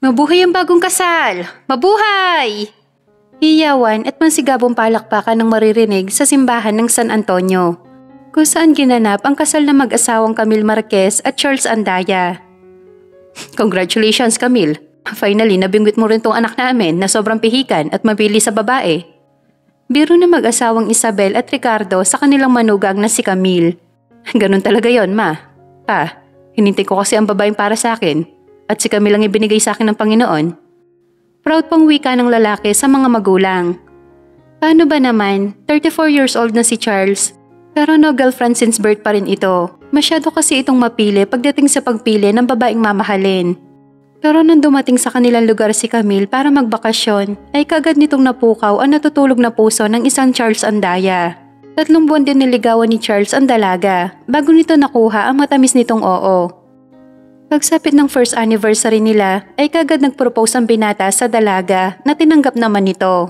Mabuhay ang bagong kasal! Mabuhay! Hiyawan at mansigabong palakpakan ng maririnig sa simbahan ng San Antonio, kung saan ginanap ang kasal ng mag-asawang Camille Marquez at Charles Andaya. Congratulations, Camille! Finally, nabingwit mo rin tong anak namin na sobrang pihikan at mabili sa babae. Biro na mag-asawang Isabel at Ricardo sa kanilang manugang na si Camille. Ganun talaga yon, ma. Pa, hinintay ko kasi ang babaeng para sa akin at si Camille ang ibinigay sa akin ng Panginoon. Proud pang wika ng lalaki sa mga magulang. Paano ba naman, 34 years old na si Charles, pero no girlfriend since birth pa rin ito. Masyado kasi itong mapili pagdating sa pagpili ng babaeng mamahalin. Pero nang dumating sa kanilang lugar si Camille para magbakasyon, ay kagad nitong napukaw ang natutulog na puso ng isang Charles Andaya. 3 buwan din niligawan ni Charles ang dalaga bago nito nakuha ang matamis nitong oo. Pagsapit ng first anniversary nila ay kagad nag-propose ang binata sa dalaga na tinanggap naman nito.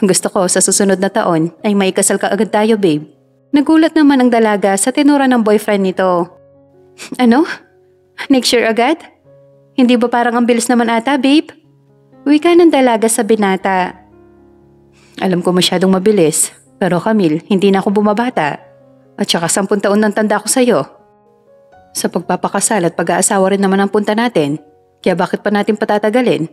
Gusto ko sa susunod na taon ay may kasal ka agad tayo, babe. Nagulat naman ang dalaga sa tinura ng boyfriend nito. Ano? Next year agad? Hindi ba parang ang bilis naman ata, babe? Wika ng dalaga sa binata. Alam ko masyadong mabilis, pero Camille, hindi na ako bumabata. At saka 10 taon ng tanda ko sa'yo. Sa pagpapakasal at pag-aasawa rin naman ang punta natin, kaya bakit pa natin patatagalin?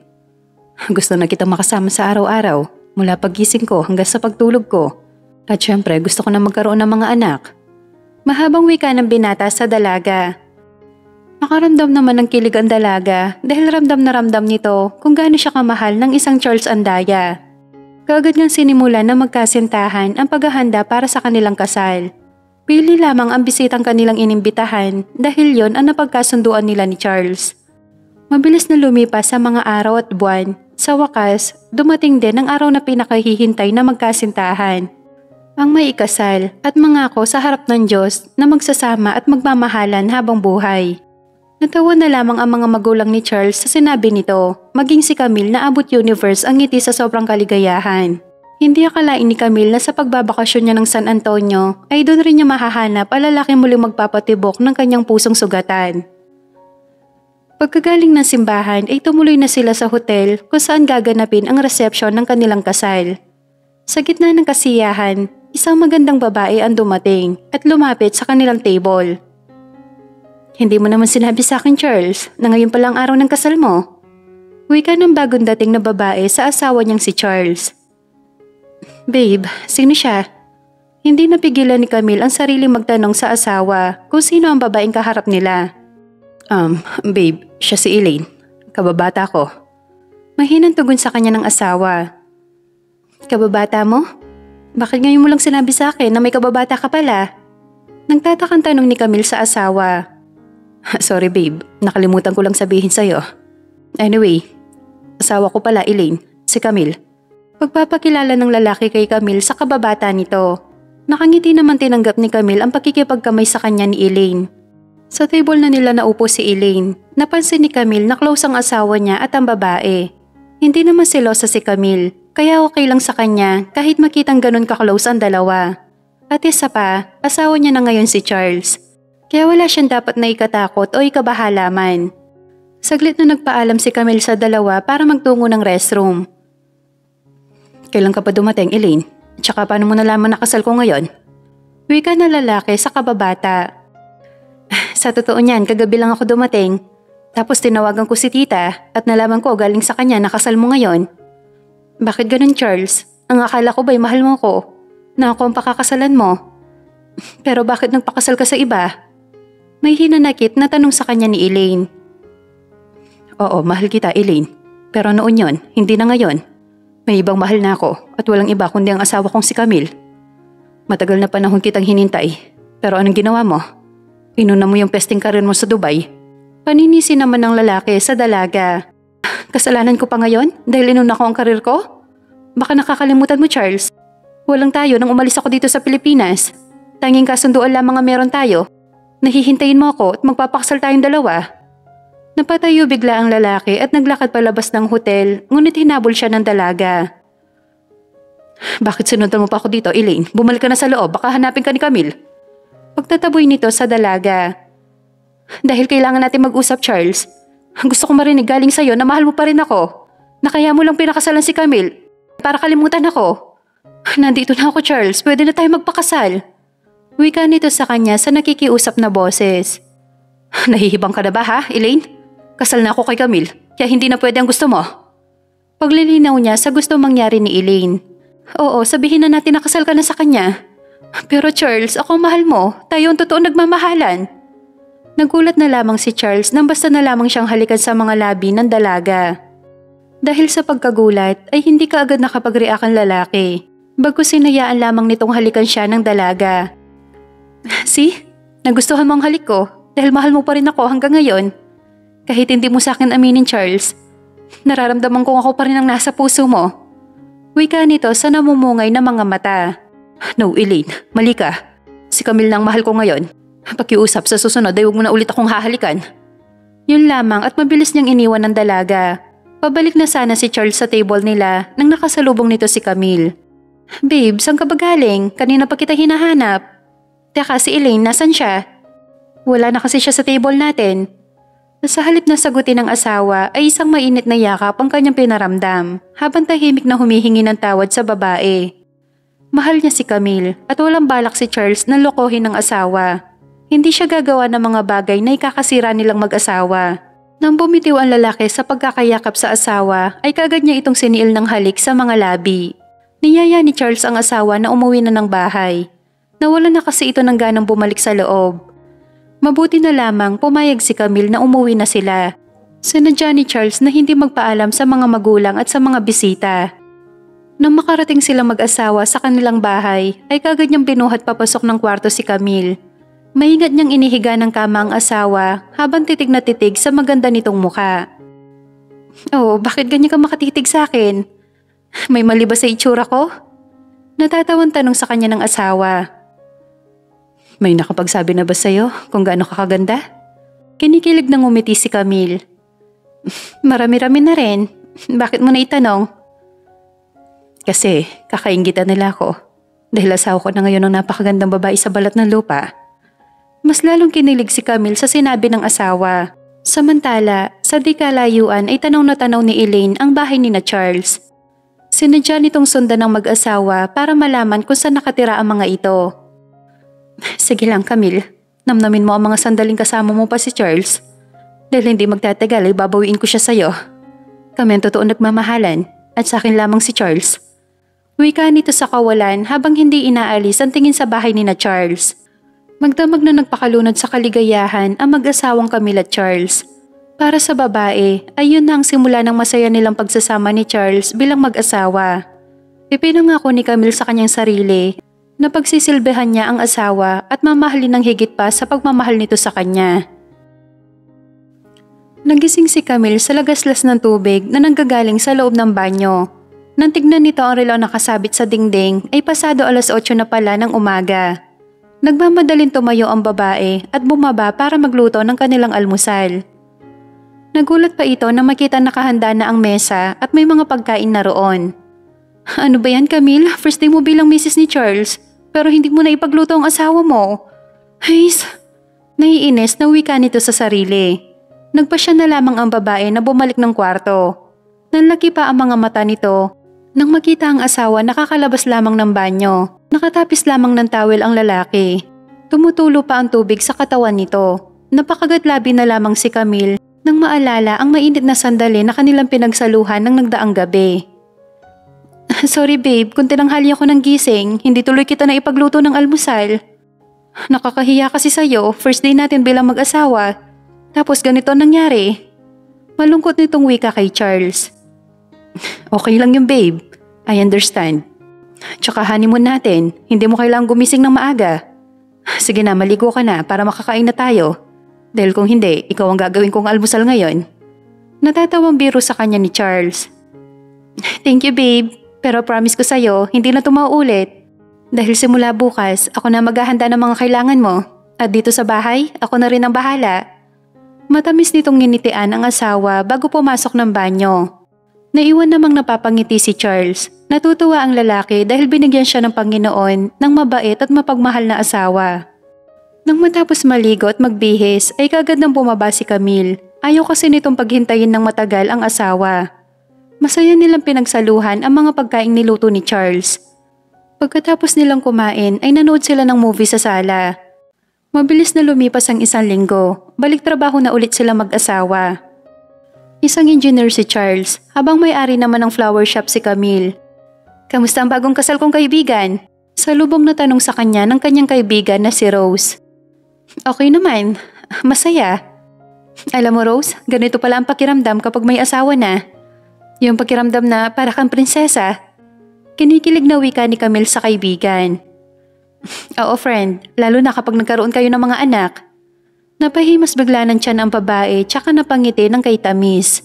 Gusto na kitang makasama sa araw-araw, mula paggising ko hanggang sa pagtulog ko. At syempre gusto ko na magkaroon ng mga anak. Mahabang wika ng binata sa dalaga. Nakaramdam naman ng kilig ang dalaga dahil ramdam na ramdam nito kung gaano siya kamahal ng isang Charles Andaya. Kaagad ngang sinimulan na magkasintahan ang paghahanda para sa kanilang kasal. Pili lamang ang bisitang kanilang inimbitahan dahil yon ang napagkasunduan nila ni Charles. Mabilis na lumipas sa mga araw at buwan. Sa wakas, dumating din ang araw na pinakahihintay na magkasintahan. Ang may ikasal at mangako sa harap ng Diyos na magsasama at magmamahalan habang buhay. Natawa na lamang ang mga magulang ni Charles sa sinabi nito, maging si Camille na abot universe ang ngiti sa sobrang kaligayahan. Hindi akalain ni Camille na sa pagbabakasyon niya ng San Antonio ay doon rin niya mahahanap ang lalaking muling magpapatibok ng kanyang pusong sugatan. Pagkagaling ng simbahan ay tumuloy na sila sa hotel kung saan gaganapin ang resepsyon ng kanilang kasal. Sa gitna ng kasiyahan, isang magandang babae ang dumating at lumapit sa kanilang table. Hindi mo naman sinabi sa akin, Charles, na ngayon palang araw ng kasal mo. Wika ng bagong dating na babae sa asawa niyang si Charles. Babe, sino siya? Hindi napigilan ni Camille ang sarili magtanong sa asawa kung sino ang babaeng kaharap nila. Babe, siya si Elaine. Kababata ko. Mahinang tugon sa kanya ng asawa. Kababata mo? Bakit ngayon mo lang sinabi sa akin na may kababata ka pala? Nagtatakang tanong ni Camille sa asawa. Sorry babe, nakalimutan ko lang sabihin sa'yo. Anyway, asawa ko pala Elaine, si Camille. Pagpapakilala ng lalaki kay Camille sa kababata nito. Nakangiti naman tinanggap ni Camille ang pakikipagkamay sa kanya ni Elaine. Sa table na nila naupo si Elaine, napansin ni Camille na close ang asawa niya at ang babae. Hindi naman selosa si Camille, kaya okay lang sa kanya kahit makitang ganun ka-close ang dalawa. At isa pa, asawa niya na ngayon si Charles. Kaya wala siyang dapat na ikatakot o ikabahala man. Saglit na nagpaalam si Camille sa dalawa para magtungo ng restroom. Kailan ka pa dumating, Elaine? Tsaka paano mo nalaman na kasal ko ngayon? Wika na lalaki sa kababata. Sa totoo niyan, kagabi lang ako dumating. Tapos tinawagan ko si tita at nalaman ko galing sa kanya na kasal mo ngayon. Bakit ganun, Charles? Ang akala ko ba'y mahal mo ko? Na ako ang pakakasalan mo? Pero bakit nagpakasal ka sa iba? May hinanakit na tanong sa kanya ni Elaine. Oo, mahal kita, Elaine. Pero noon yon, hindi na ngayon. May ibang mahal na ako at walang iba kundi ang asawa kong si Camille. Matagal na panahon kitang hinintay. Pero anong ginawa mo? Inuna mo yung pesting karir mo sa Dubai. Paninisi naman ng lalaki sa dalaga. Kasalanan ko pa ngayon dahil inuna ko ang karir ko? Baka nakakalimutan mo, Charles. Walang tayo nang umalis ako dito sa Pilipinas. Tanging kasunduan lamang ang meron tayo. Nahihintayin mo ako at magpapakasal tayong dalawa. Napatayo bigla ang lalaki at naglakad palabas ng hotel, ngunit hinabol siya ng dalaga. Bakit sinundan mo pa ako dito, Elaine? Bumalik ka na sa loob, baka hanapin ka ni Camille. Pagtataboy nito sa dalaga. Dahil kailangan natin mag-usap, Charles. Gusto ko marinig galing sa'yo na mahal mo pa rin ako. Na kaya mo lang pinakasalan si Camille para kalimutan ako. Nandito na ako, Charles. Pwede na tayo magpakasal. Wika nito sa kanya sa nakikiusap na boses. Nahihibang ka na ba ha, Elaine? Kasal na ako kay Camille, kaya hindi na pwede ang gusto mo. Paglilinaw niya sa gusto mangyari ni Elaine. Oo, sabihin na natin na kasal ka na sa kanya. Pero Charles, ako ang mahal mo. Tayo ang totoo nagmamahalan. Nagulat na lamang si Charles nang basta na lamang siyang halikan sa mga labi ng dalaga. Dahil sa pagkagulat ay hindi kaagad nakapag-react ang lalaki. Bagkus sinayaan lamang nitong halikan siya ng dalaga. See? Nagustuhan mo ang halik ko dahil mahal mo pa rin ako hanggang ngayon. Kahit hindi mo sa akin aminin, Charles. Nararamdaman kong ako pa rin ang nasa puso mo. Wika nito sa namumungay na mga mata. No, Elaine, mali ka. Si Camille na ang mahal ko ngayon. Pakiusap sa susunod ay huwag mo na ulit akong hahalikan. Yun lamang at mabilis niyang iniwan ng dalaga. Pabalik na sana si Charles sa table nila nang nakasalubong nito si Camille. Babe, saan ka ba galing? Kanina pa kita hinahanap. Teka, si Elaine, nasan siya? Wala na kasi siya sa table natin. Sa halip na sagutin ng asawa ay isang mainit na yakap ang kanyang pinaramdam habang tahimik na humihingi ng tawad sa babae. Mahal niya si Camille at walang balak si Charles na lokohin ng asawa. Hindi siya gagawa ng mga bagay na ikakasira nilang mag-asawa. Nang bumitiw ang lalaki sa pagkakayakap sa asawa ay kagad niya itong siniil ng halik sa mga labi. Niyaya ni Charles ang asawa na umuwi na ng bahay. Nawala na kasi ito ng ganang bumalik sa loob. Mabuti na lamang pumayag si Camille na umuwi na sila. Sinadya ni Charles na hindi magpaalam sa mga magulang at sa mga bisita. Nang makarating silang mag-asawa sa kanilang bahay ay kagad niyang binuhat papasok ng kwarto si Camille. Maingat niyang inihiga ng kama ang asawa habang titig na titig sa maganda nitong mukha. Oh, bakit ganyan ka makatitig sa akin? May mali ba sa itsura ko? Natatawan tanong sa kanya ng asawa. May nakapagsabi na ba sa'yo kung gaano kakaganda? Kinikilig nang umiti si Camille. Marami-rami na rin. Bakit mo na itanong? Kasi kakainggitan nila ako. Dahil asawa ko na ngayon ang napakagandang babae sa balat ng lupa. Mas lalong kinilig si Camille sa sinabi ng asawa. Samantala, sa di kalayuan ay tanaw na tanaw ni Elaine ang bahay ni na Charles. Sinadya nitong sundan ng mag-asawa para malaman kung saan nakatira ang mga ito. Sige lang, Camille. Namnamin mo ang mga sandaling kasama mo pa si Charles. Dahil hindi magtatagal ay babawiin ko siya sa'yo. Kami ang totoo nagmamahalan at sa akin lamang si Charles. Wika nito sa kawalan habang hindi inaalis ang tingin sa bahay ni na Charles. Magdamag na nagpakalunod sa kaligayahan ang mag-asawang Camille at Charles. Para sa babae, ayun na ang simula ng masaya nilang pagsasama ni Charles bilang mag-asawa. Ipinangako ni Camille sa kanyang sarili na pagsisilbihan niya ang asawa at mamahalin ng higit pa sa pagmamahal nito sa kanya. Nagising si Camille sa lagaslas ng tubig na nanggagaling sa loob ng banyo. Nang tignan nito ang relo na nakasabit sa dingding ay pasado 8:00 na pala ng umaga. Nagmamadaling tumayo ang babae at bumaba para magluto ng kanilang almusal. Nagulat pa ito na makita nakahanda na ang mesa at may mga pagkain na roon. Ano ba yan, Camille? First day mo bilang misis ni Charles, pero hindi mo na ipagluto ang asawa mo. Hays, naiinis na wika nito sa sarili. Nagpasya na lamang ang babae na bumalik ng kwarto. Nanlaki pa ang mga mata nito nang makita ang asawa nakakalabas lamang ng banyo. Nakatapis lamang ng towel ang lalaki. Tumutulo pa ang tubig sa katawan nito. Napakagatlabi na lamang si Camille nang maalala ang mainit na sandali na kanilang pinagsaluhan ng nagdaang gabi. Sorry babe, kung tinanghali ako ng gising, hindi tuloy kita na ipagluto ng almusal. Nakakahiya kasi sa'yo, first day natin bilang mag-asawa. Tapos ganito ang nangyari. Malungkot nitong wika kay Charles. Okay lang yung babe, I understand. Tsaka honeymoon natin, hindi mo kailangang gumising ng maaga. Sige na, maligo ka na para makakain na tayo. Dahil kung hindi, ikaw ang gagawin kong almusal ngayon. Natatawang biro sa kanya ni Charles. Thank you babe, pero promise ko sa'yo, hindi na ito mauulit. Dahil simula bukas, ako na maghahanda ng mga kailangan mo. At dito sa bahay, ako na rin ang bahala. Matamis nitong nginitian ang asawa bago pumasok ng banyo. Naiwan namang napapangiti si Charles. Natutuwa ang lalaki dahil binigyan siya ng Panginoon ng mabait at mapagmahal na asawa. Nang matapos maligo at magbihis ay kagad nang bumaba si Camille. Ayaw kasi nitong paghintayin ng matagal ang asawa. Masaya nilang pinagsaluhan ang mga pagkaing niluto ni Charles. Pagkatapos nilang kumain ay nanood sila ng movie sa sala. Mabilis na lumipas ang 1 linggo, balik trabaho na ulit sila mag-asawa. Isang engineer si Charles, habang may-ari naman ng flower shop si Camille. Kamusta ang bagong kasal kong kaibigan? Salubong na tanong sa kanya ng kanyang kaibigan na si Rose. Okay naman, masaya. Alam mo Rose, ganito pala ang pakiramdam kapag may asawa na. Yung pakiramdam na para kang prinsesa. Kinikilig na wika ni Camille sa kaibigan. Oo friend, lalo na kapag nagkaroon kayo ng mga anak. Napahimas bigla ng tiyan ang babae tsaka napangiti ng kay Tamis.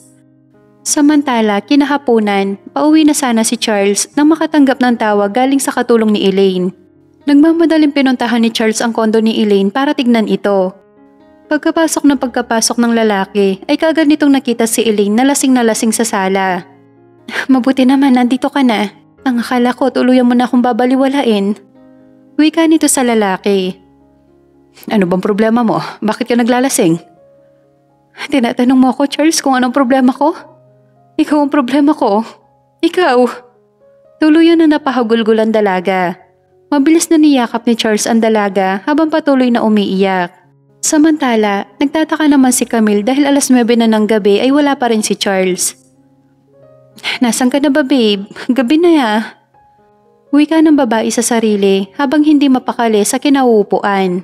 Samantala, kinahaponan, pauwi na sana si Charles nang makatanggap ng tawag galing sa katulong ni Elaine. Nagmamadaling pinuntahan ni Charles ang kondo ni Elaine para tignan ito. Pagkapasok ng lalaki ay kaagad nitong nakita si Elaine na lasing sa sala. Mabuti naman nandito ka na. Ang akala ko tuluyan mo na akong babaliwalain. Wika nito sa lalaki. Ano bang problema mo? Bakit ka naglalasing? Tinatanong mo ako Charles kung anong problema ko? Ikaw ang problema ko. Ikaw. Tuluyan na napahagulgul ang dalaga. Mabilis na niyakap ni Charles ang dalaga habang patuloy na umiiyak. Samantala, nagtataka naman si Camille dahil 9:00 na ng gabi ay wala pa rin si Charles. Nasaan ka na ba babe? Gabi na ya. Wika ng babae sa sarili habang hindi mapakali sa kinauupuan.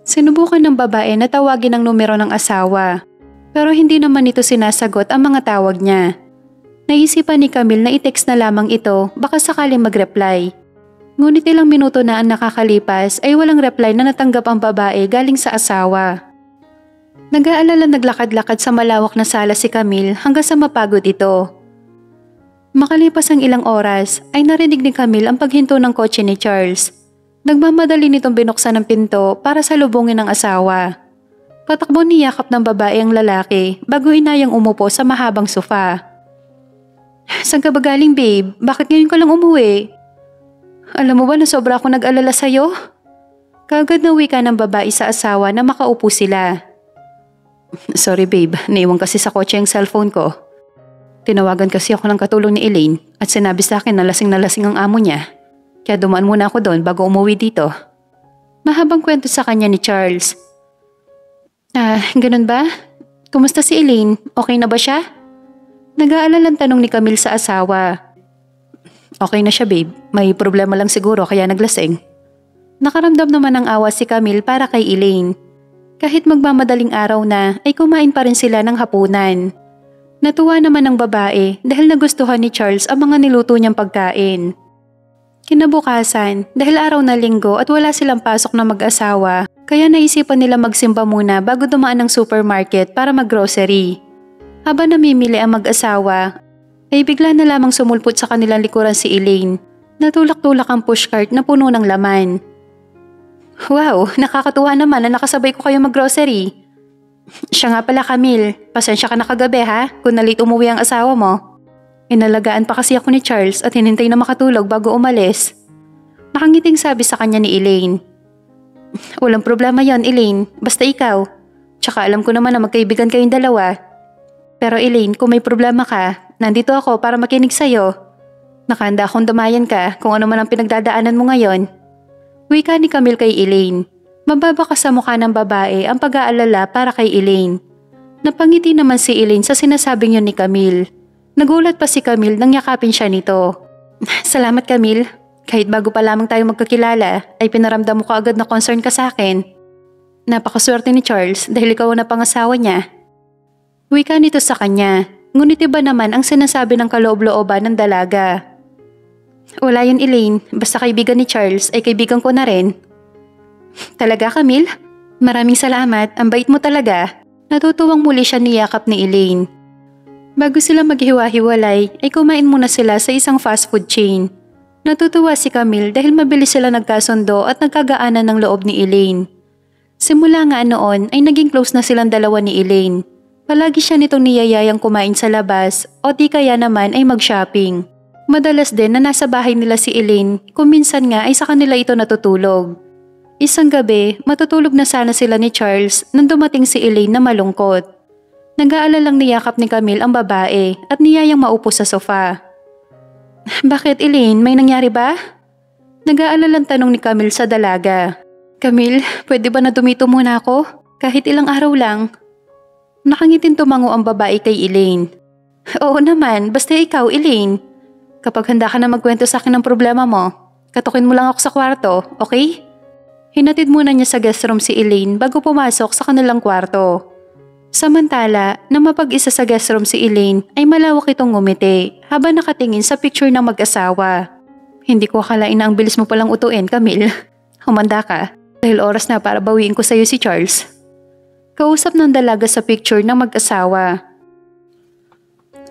Sinubukan ng babae na tawagin ang numero ng asawa. Pero hindi naman ito sinasagot ang mga tawag niya. Naisipan ni Camille na i-text na lamang ito baka sakaling mag-reply. Ngunit ilang minuto na ang nakakalipas ay walang reply na natanggap ang babae galing sa asawa. Nag-aalala naglakad-lakad sa malawak na sala si Camille hanggang sa mapagod ito. Makalipas ang ilang oras ay narinig ni Camille ang paghinto ng kotse ni Charles. Nagmamadali nitong binuksan ang pinto para salubungin ang asawa. Patakbo niyakap ng babae ang lalaki bago inayang umupo sa mahabang sofa. Saan ka ba galing babe? Bakit ngayon ka lang umuwi? Alam mo ba na sobra ako nag-alala sa'yo? Kagad na wika ng babae sa asawa na makaupo sila. Sorry babe, naiwan kasi sa kotse ang cellphone ko. Tinawagan kasi ako ng katulong ni Elaine at sinabi sa akin na lasing ang amo niya. Kaya dumaan muna ako doon bago umuwi dito. Mahabang kwento sa kanya ni Charles. Ganun ba? Kumusta si Elaine? Okay na ba siya? Nag-aalalang tanong ni Camille sa asawa. Okay na siya babe, may problema lang siguro kaya naglasing. Nakaramdam naman ng awa si Camille para kay Elaine. Kahit magmamadaling araw na ay kumain pa rin sila ng hapunan. Natuwa naman ang babae dahil nagustuhan ni Charles ang mga niluto niyang pagkain. Kinabukasan, dahil araw na linggo at wala silang pasok na mag-asawa, kaya naisipan nila magsimba muna bago dumaan ng supermarket para maggrocery. Habang namimili ang mag-asawa, ay bigla na lamang sumulpot sa kanilang likuran si Elaine. Natulak-tulak ang pushcart na puno ng laman. Wow, nakakatuwa naman na nakasabay ko kayo maggrocery. Siya nga pala Camille, pasensya ka na kagabi ha kung na-late umuwi ang asawa mo. Inalagaan pa kasi ako ni Charles at hinintay na makatulog bago umalis. Nakangiting sabi sa kanya ni Elaine. Walang problema yon Elaine, basta ikaw. Tsaka alam ko naman na magkaibigan kayong dalawa. Pero Elaine, kung may problema ka, nandito ako para makinig sa'yo. Nakahanda akong damayan ka kung ano man ang pinagdadaanan mo ngayon. Wika ni Camille kay Elaine. Mababa ka sa mukha ng babae ang pag-aalala para kay Elaine. Napangiti naman si Elaine sa sinasabing yun ni Camille. Nagulat pa si Camille nang yakapin siya nito. Salamat Camille. Kahit bago pa lamang tayo magkakilala ay pinaramdam mo kaagad na concern ka sa akin. Napakaswerte ni Charles dahil ikaw ang napangasawa niya. Wika nito sa kanya. Ngunit iba naman ang sinasabi ng kaloob-looban ng dalaga. Wala yun Elaine, basta kaibigan ni Charles ay kaibigan ko na rin. Talaga Camille? Maraming salamat, ang bait mo talaga. Natutuwang muli siya niyakap ni Elaine. Bago sila maghiwa-hiwalay ay kumain muna sila sa isang fast food chain. Natutuwa si Camille dahil mabilis sila nagkasundo at nagkagaanan ng loob ni Elaine. Simula nga noon ay naging close na silang dalawa ni Elaine. Palagi siya nitong niyayayang kumain sa labas o di kaya naman ay mag-shopping. Madalas din na nasa bahay nila si Elaine kung minsan nga ay sa kanila ito natutulog. Isang gabi, matutulog na sana sila ni Charles nang dumating si Elaine na malungkot. Nag-aalalang niyakap ni Camille ang babae at niyayang maupo sa sofa. Bakit Elaine, may nangyari ba? Nag-aalalang tanong ni Camille sa dalaga. Camille, pwede ba na dumito muna ako? Kahit ilang araw lang. Nakangitin tumango ang babae kay Elaine. Oo naman, basta ikaw Elaine. Kapag handa ka na magkwento sa akin ng problema mo, katukin mo lang ako sa kwarto, okay? Hinatid muna niya sa guest room si Elaine bago pumasok sa kanilang kwarto. Samantala, nang mapag-isa sa guest room si Elaine ay malawak itong ngumiti habang nakatingin sa picture ng mag-asawa. Hindi ko akalain na ang bilis mo palang utuin, Camille. Humanda ka, dahil oras na para bawiin ko sa'yo si Charles. Kausap ng dalaga sa picture ng mag-asawa.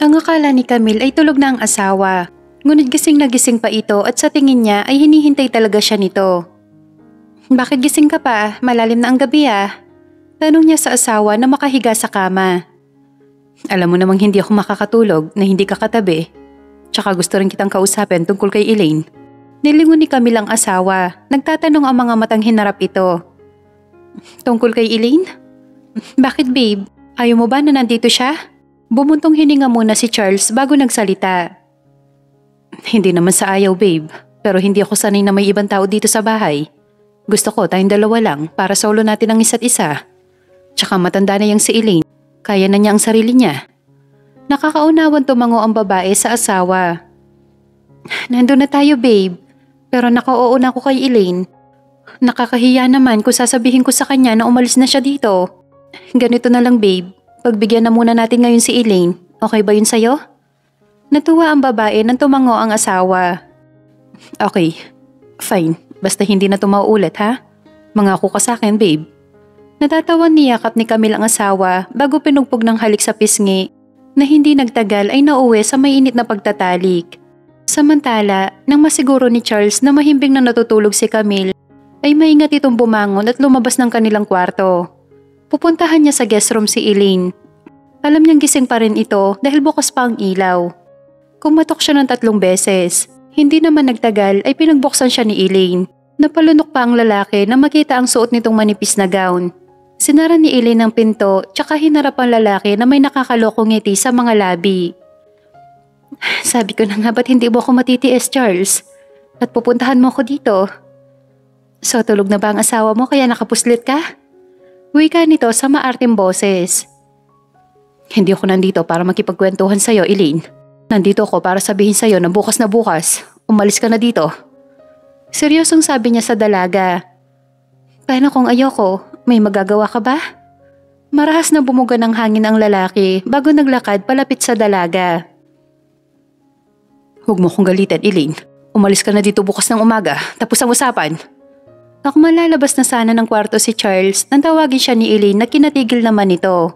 Ang akala ni Camille ay tulog na ang asawa, ngunit gising na gising pa ito at sa tingin niya ay hinihintay talaga siya nito. Bakit gising ka pa? Malalim na ang gabi ah. Tanong niya sa asawa na makahiga sa kama. Alam mo namang hindi ako makakatulog na hindi ka katabi. Tsaka gusto rin kitang kausapin tungkol kay Elaine. Nilingon ni Camille ang asawa. Nagtatanong ang mga matang hinarap ito. Tungkol kay Elaine? Bakit babe? Ayaw mo ba na nandito siya? Bumuntong hininga muna si Charles bago nagsalita. Hindi naman sa ayaw babe, pero hindi ako sanay na may ibang tao dito sa bahay. Gusto ko tayong dalawa lang para solo natin ang isa't isa. Tsaka matanda na yang si Elaine, kaya na niya ang sarili niya. Nakakaunawan tumango ang babae sa asawa. Nandun na tayo babe, pero nakauuna ko kay Elaine. Nakakahiya naman kung sasabihin ko sa kanya na umalis na siya dito. Ganito na lang babe, pagbigyan na muna natin ngayon si Elaine, okay ba yun sa'yo? Natuwa ang babae nang tumango ang asawa. Okay, fine, basta hindi na tumauulit ha? Mangako ka sa akin babe. Natatawan niyakap ni Camille ang asawa bago pinugpog ng halik sa pisngi na hindi nagtagal ay nauwi sa mainit na pagtatalik. Samantala, nang masiguro ni Charles na mahimbing na natutulog si Camille, ay maingat itong bumangon at lumabas ng kanilang kwarto. Pupuntahan niya sa guest room si Elaine. Alam niyang gising pa rin ito dahil bukas pa ang ilaw. Kumatok siya ng 3 beses. Hindi naman nagtagal ay pinagbuksan siya ni Elaine. Napalunok pa ang lalaki na makita ang suot nitong manipis na gown. Sinara ni Elaine ang pinto tsaka hinarap ang lalaki na may nakakalokong ngiti sa mga labi. Sabi ko na nga ba't hindi mo ako matitiis Charles? At pupuntahan mo ako dito. So tulog na ba ang asawa mo kaya nakapuslit ka? Wika nito sa maarting boses. Hindi ako nandito para makipagkwentuhan sa'yo Elaine. Nandito ako para sabihin sa'yo na bukas, umalis ka na dito. Seryosong sabi niya sa dalaga. Paano kung ayoko? May magagawa ka ba? Marahas na bumuga ng hangin ang lalaki bago naglakad palapit sa dalaga. Huwag mo kong galitan, Elaine. Umalis ka na dito bukas ng umaga, tapos ang usapan. Ako malalabas na sana ng kwarto si Charles nang tawagin siya ni Elaine na kinatigil naman ito.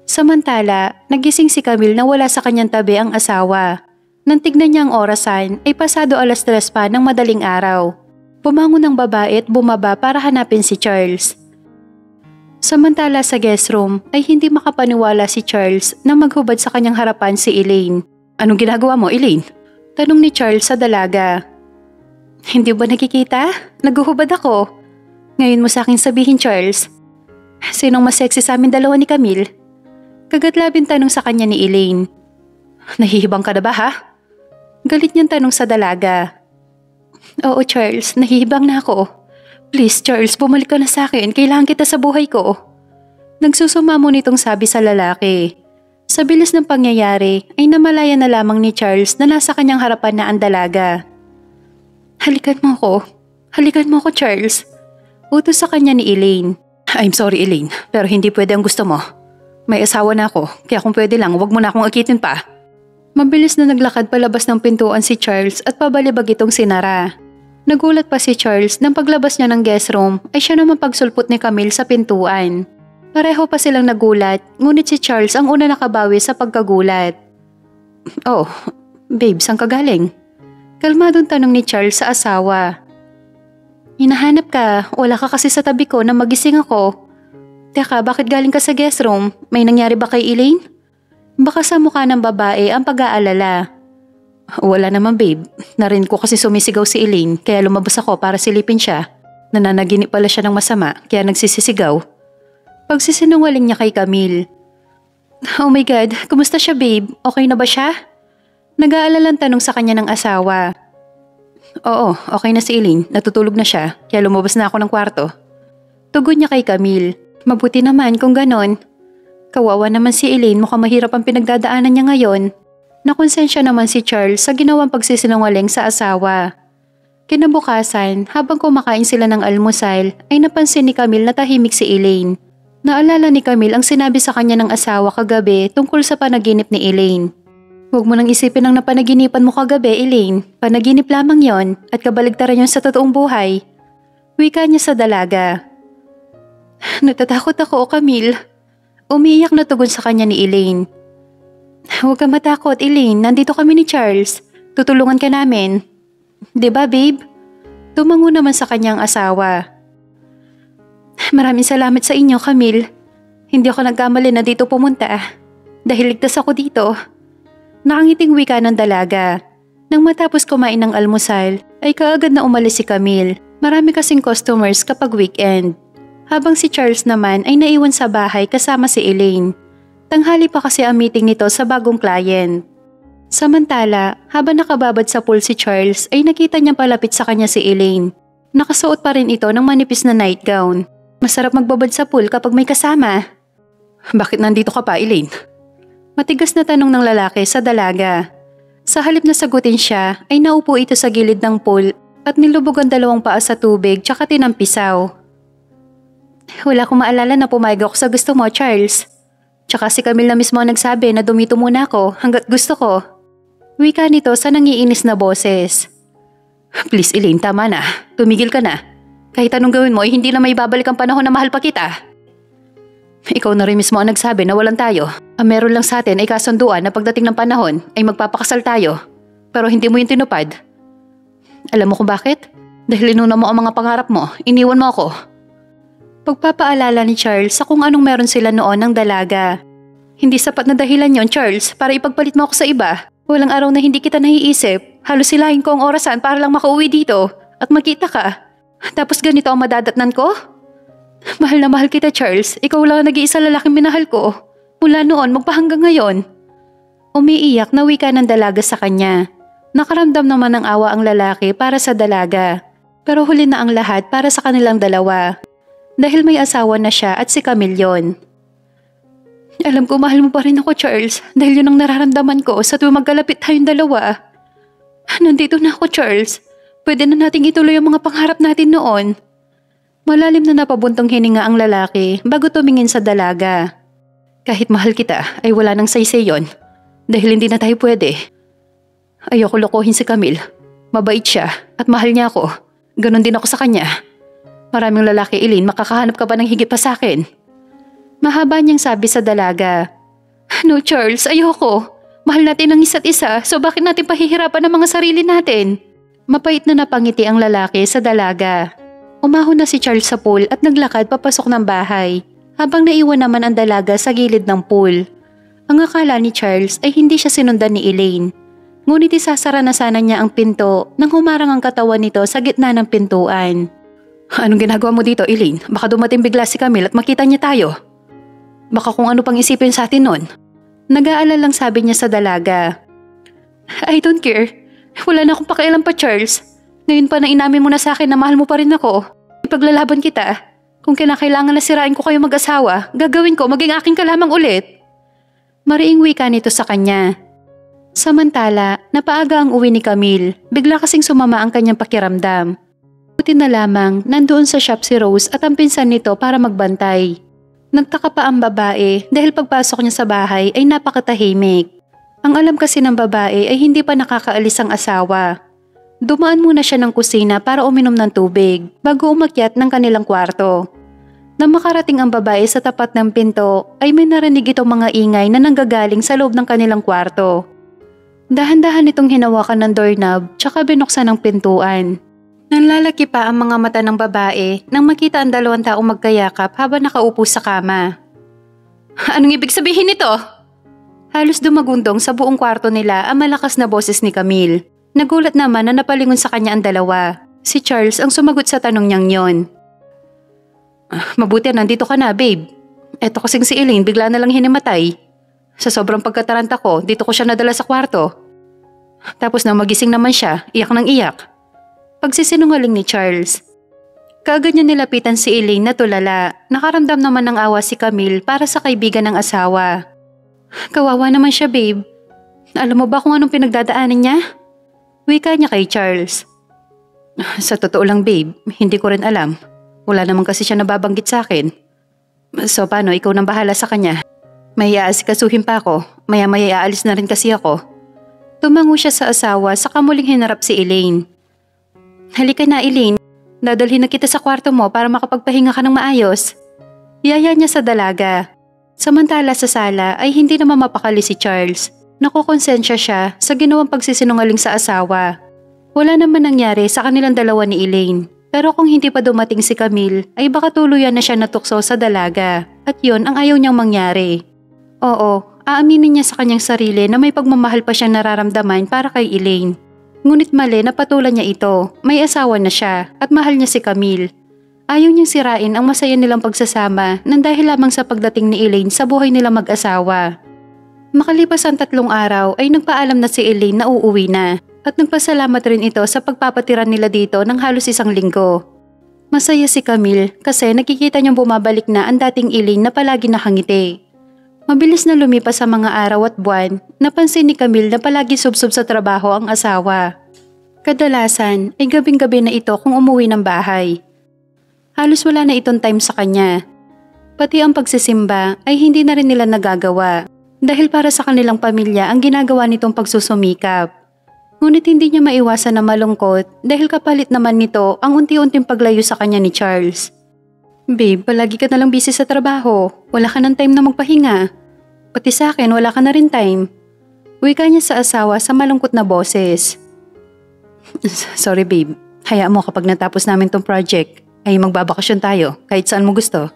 Samantala, nagising si Camille na wala sa kanyang tabi ang asawa. Nang tignan niya ang orasan ay pasado 3:00 pa ng madaling araw. Bumangon ang babae at bumaba para hanapin si Charles. Samantala sa guest room ay hindi makapaniwala si Charles na maghubad sa kanyang harapan si Elaine. Anong ginagawa mo, Elaine? Tanong ni Charles sa dalaga. Hindi ba nakikita? Naghuhubad ako. Ngayon mo sa akin sabihin, Charles. Sinong mas sexy sa amin dalawa ni Camille? Kagatlabing tanong sa kanya ni Elaine. Nahihibang ka na ba ha? Galit niyang tanong sa dalaga. Oo Charles, nahihibang na ako. Please Charles, bumalik ka na sa akin. Kailangan kita sa buhay ko. Nagsusumamo nitong sabi sa lalaki. Sa bilis ng pangyayari ay namalaya na lamang ni Charles na nasa kanyang harapan na ang dalaga. Halikan mo ko. Halikan mo ko Charles. Utos sa kanya ni Elaine. I'm sorry Elaine, pero hindi pwede ang gusto mo. May asawa na ako, kaya kung pwede lang, huwag mo na akong akitin pa. Mabilis na naglakad palabas ng pintuan si Charles at pabalibag itong sinara. Nagulat pa si Charles nang paglabas niya ng guest room ay siya naman pagsulpot ni Camille sa pintuan. Pareho pa silang nagulat, ngunit si Charles ang una nakabawi sa pagkagulat. Oh, babe, saan ka galing? Kalmadong tanong ni Charles sa asawa. Hinahanap ka, wala ka kasi sa tabi ko na magising ako. Teka, bakit galing ka sa guest room? May nangyari ba kay Elaine? Baka sa mukha ng babae ang pag-aalala. Wala naman babe, narinig ko kasi sumisigaw si Elaine kaya lumabas ako para silipin siya. Nananaginip pala siya ng masama kaya nagsisisigaw. Pagsisinungaling niya kay Camille. Oh my God, kumusta siya babe? Okay na ba siya? Nag-aalalang tanong sa kanya ng asawa. Oo, okay na si Elaine. Natutulog na siya, kaya lumabas na ako ng kwarto. Tugon niya kay Camille. Mabuti naman kung ganon. Kawawa naman si Elaine, mukhang mahirap ang pinagdadaanan niya ngayon. Nakonsensya naman si Charles sa ginawang pagsisinungaling sa asawa. Kinabukasan, habang kumakain sila ng almusal, ay napansin ni Camille na tahimik si Elaine. Naalala ni Camille ang sinabi sa kanya ng asawa kagabi tungkol sa panaginip ni Elaine. Huwag mo nang isipin ang napanaginipan mo kagabi, Elaine. Panaginip lamang yon at kabaligtaran yon sa totoong buhay. Wika niya sa dalaga. Natatakot ako, Camille. Umiiyak na tugon sa kanya ni Elaine. Huwag ka matakot, Elaine. Nandito kami ni Charles. Tutulungan ka namin. Diba, babe? Tumango naman sa kanyang asawa. Maraming salamat sa inyo, Camille. Hindi ako nagkamali na dito pumunta. Dahil ligtas ako dito. Nakangiting wika ng dalaga. Nang matapos kumain ng almusal, ay kaagad na umalis si Camille. Marami kasing customers kapag weekend. Habang si Charles naman ay naiwan sa bahay kasama si Elaine. Tanghali pa kasi ang meeting nito sa bagong client. Samantala, habang nakababad sa pool si Charles ay nakita niyang palapit sa kanya si Elaine. Nakasuot pa rin ito ng manipis na nightgown. Masarap magbabad sa pool kapag may kasama. Bakit nandito ka pa, Elaine? Matigas na tanong ng lalaki sa dalaga. Sa halip na sagutin siya, ay naupo ito sa gilid ng pool at nilubog ang dalawang paa sa tubig tsaka tinampisaw. Wala akong maalala na pumayag ako sa gusto mo, Charles. Tsaka si Camille na mismo ang nagsabi na dumito muna ako hanggat gusto ko. Wika nito sa nangiinis na boses. Please, Elaine, tama na. Tumigil ka na. Kahit anong gawin mo ay hindi na may babalik ang panahon na mahal pa kita. Ikaw na rin mismo ang nagsabi na walang tayo. Ang meron lang sa atin ay kasunduan na pagdating ng panahon ay magpapakasal tayo. Pero hindi mo yung tinupad. Alam mo kung bakit? Dahil inuna mo ang mga pangarap mo, iniwan mo ako. Pagpapaalala ni Charles sa kung anong meron sila noon ng dalaga. Hindi sapat na dahilan yon, Charles, para ipagpalit mo ako sa iba. Walang araw na hindi kita naiisip. Halos silahin ko ang orasan para lang makauwi dito at makita ka. Tapos ganito ang madadatnan ko? Mahal na mahal kita, Charles. Ikaw lang ang nag-iisa lalaking minahal ko. Mula noon magpahanggang ngayon. Umiiyak na wika ng dalaga sa kanya. Nakaramdam naman ng awa ang lalaki para sa dalaga. Pero huli na ang lahat para sa kanilang dalawa. Dahil may asawa na siya at si Camille yon. Alam ko mahal mo pa rin ako, Charles. Dahil yun ang nararamdaman ko sa tuwing magkalapit tayong dalawa. Nandito na ako, Charles. Pwede na nating ituloy ang mga pangarap natin noon. Malalim na napabuntong hininga ang lalaki bago tumingin sa dalaga. Kahit mahal kita ay wala nang saysay yon. Dahil hindi na tayo pwede. Ayoko lokohin si Camille. Mabait siya at mahal niya ako. Ganon din ako sa kanya. Maraming lalaki, Elaine, makakahanap ka ba ng higit pa sa akin? Mahaba niyang sabi sa dalaga. No, Charles, ayoko. Mahal natin ang isa't isa, so bakit natin pahihirapan ang mga sarili natin? Mapait na napangiti ang lalaki sa dalaga. Umahon na si Charles sa pool at naglakad papasok ng bahay, habang naiwan naman ang dalaga sa gilid ng pool. Ang akala ni Charles ay hindi siya sinundan ni Elaine. Ngunit isasara na sana niya ang pinto nang humarang ang katawan nito sa gitna ng pintuan. Anong ginagawa mo dito, Elaine? Baka dumating bigla si Camille at makita niya tayo. Baka kung ano pang isipin sa atin nun. Nag-aalalang sabi niya sa dalaga. I don't care. Wala na akong pakialam pa, Charles. Ngayon pa na inamin mo na sa akin na mahal mo pa rin ako. Ipaglalaban kita. Kung kinakailangan na sirain ko kayo mag-asawa, gagawin ko maging aking ka lamang ulit. Mariing wika nito sa kanya. Samantala, napaaga ang uwi ni Camille. Bigla kasing sumama ang kanyang pakiramdam. Buti na lamang nandoon sa shop si Rose at ang pinsan nito para magbantay. Nagtaka pa ang babae dahil pagpasok niya sa bahay ay napakatahimik. Ang alam kasi ng babae ay hindi pa nakakaalis ang asawa. Dumaan muna siya ng kusina para uminom ng tubig bago umakyat ng kanilang kwarto. Nang makarating ang babae sa tapat ng pinto ay may narinig itong mga ingay na nanggagaling sa loob ng kanilang kwarto. Dahan-dahan itong hinawakan ng doorknob tsaka binuksan ang pintuan. Nanlalaki pa ang mga mata ng babae nang makita ang dalawang taong magkayakap habang nakaupo sa kama. Anong ibig sabihin nito? Halos dumagundong sa buong kwarto nila ang malakas na boses ni Camille. Nagulat naman na napalingon sa kanya ang dalawa. Si Charles ang sumagot sa tanong niyang yon. Mabuti nandito ka na, babe. Eto kasing si Elaine bigla na lang hinimatay. Sa sobrang pagkataranta ko, dito ko siya nadala sa kwarto. Tapos nang magising naman siya, iyak ng iyak. Pagsisinungaling ni Charles. Kaagad niya nilapitan si Elaine na tulala. Nakaramdam naman ng awa si Camille para sa kaibigan ng asawa. Kawawa naman siya, babe. Alam mo ba kung anong pinagdadaanan niya? Wika niya kay Charles. Sa totoo lang, babe, hindi ko rin alam. Wala naman kasi siya nababanggit sa akin. So paano, ikaw nang bahala sa kanya? May aasikasuhin pa ako. Maya-maya aalis na rin kasi ako. Tumango siya sa asawa saka muling hinarap si Elaine. Halika na, Elaine. Dadalhin na kita sa kwarto mo para makapagpahinga ka ng maayos. Yaya niya sa dalaga. Samantala sa sala ay hindi naman mapakali si Charles. Nakukonsensya siya sa ginawang pagsisinungaling sa asawa. Wala naman nangyari sa kanilang dalawa ni Elaine. Pero kung hindi pa dumating si Camille ay baka tuluyan na siya natukso sa dalaga. At yun ang ayaw niyang mangyari. Oo, aaminin niya sa kanyang sarili na may pagmamahal pa siyang nararamdaman para kay Elaine. Ngunit mali na patulan niya ito, may asawa na siya at mahal niya si Camille. Ayaw niyang sirain ang masaya nilang pagsasama nang dahil lamang sa pagdating ni Elaine sa buhay nila mag-asawa. Makalipas ang 3 araw ay nagpaalam na si Elaine na uuwi na at nagpasalamat rin ito sa pagpapatiran nila dito ng halos 1 linggo. Masaya si Camille kasi nakikita niyang bumabalik na ang dating Elaine na palagi nakangiti. Mabilis na lumipas sa mga araw at buwan, napansin ni Camille na palagi subsob sa trabaho ang asawa. Kadalasan ay gabing-gabi na ito kung umuwi ng bahay. Halos wala na itong time sa kanya. Pati ang pagsisimba ay hindi na rin nila nagagawa dahil para sa kanilang pamilya ang ginagawa nitong pagsusumikap. Ngunit hindi niya maiwasan na malungkot dahil kapalit naman nito ang unti-unting paglayo sa kanya ni Charles. Babe, palagi ka nalang busy sa trabaho. Wala ka ng time na magpahinga. Pati sa akin, wala ka na rin time. Wika niya sa asawa sa malungkot na boses. Sorry babe, hayaan mo kapag natapos namin tong project, ay magbabakasyon tayo kahit saan mo gusto.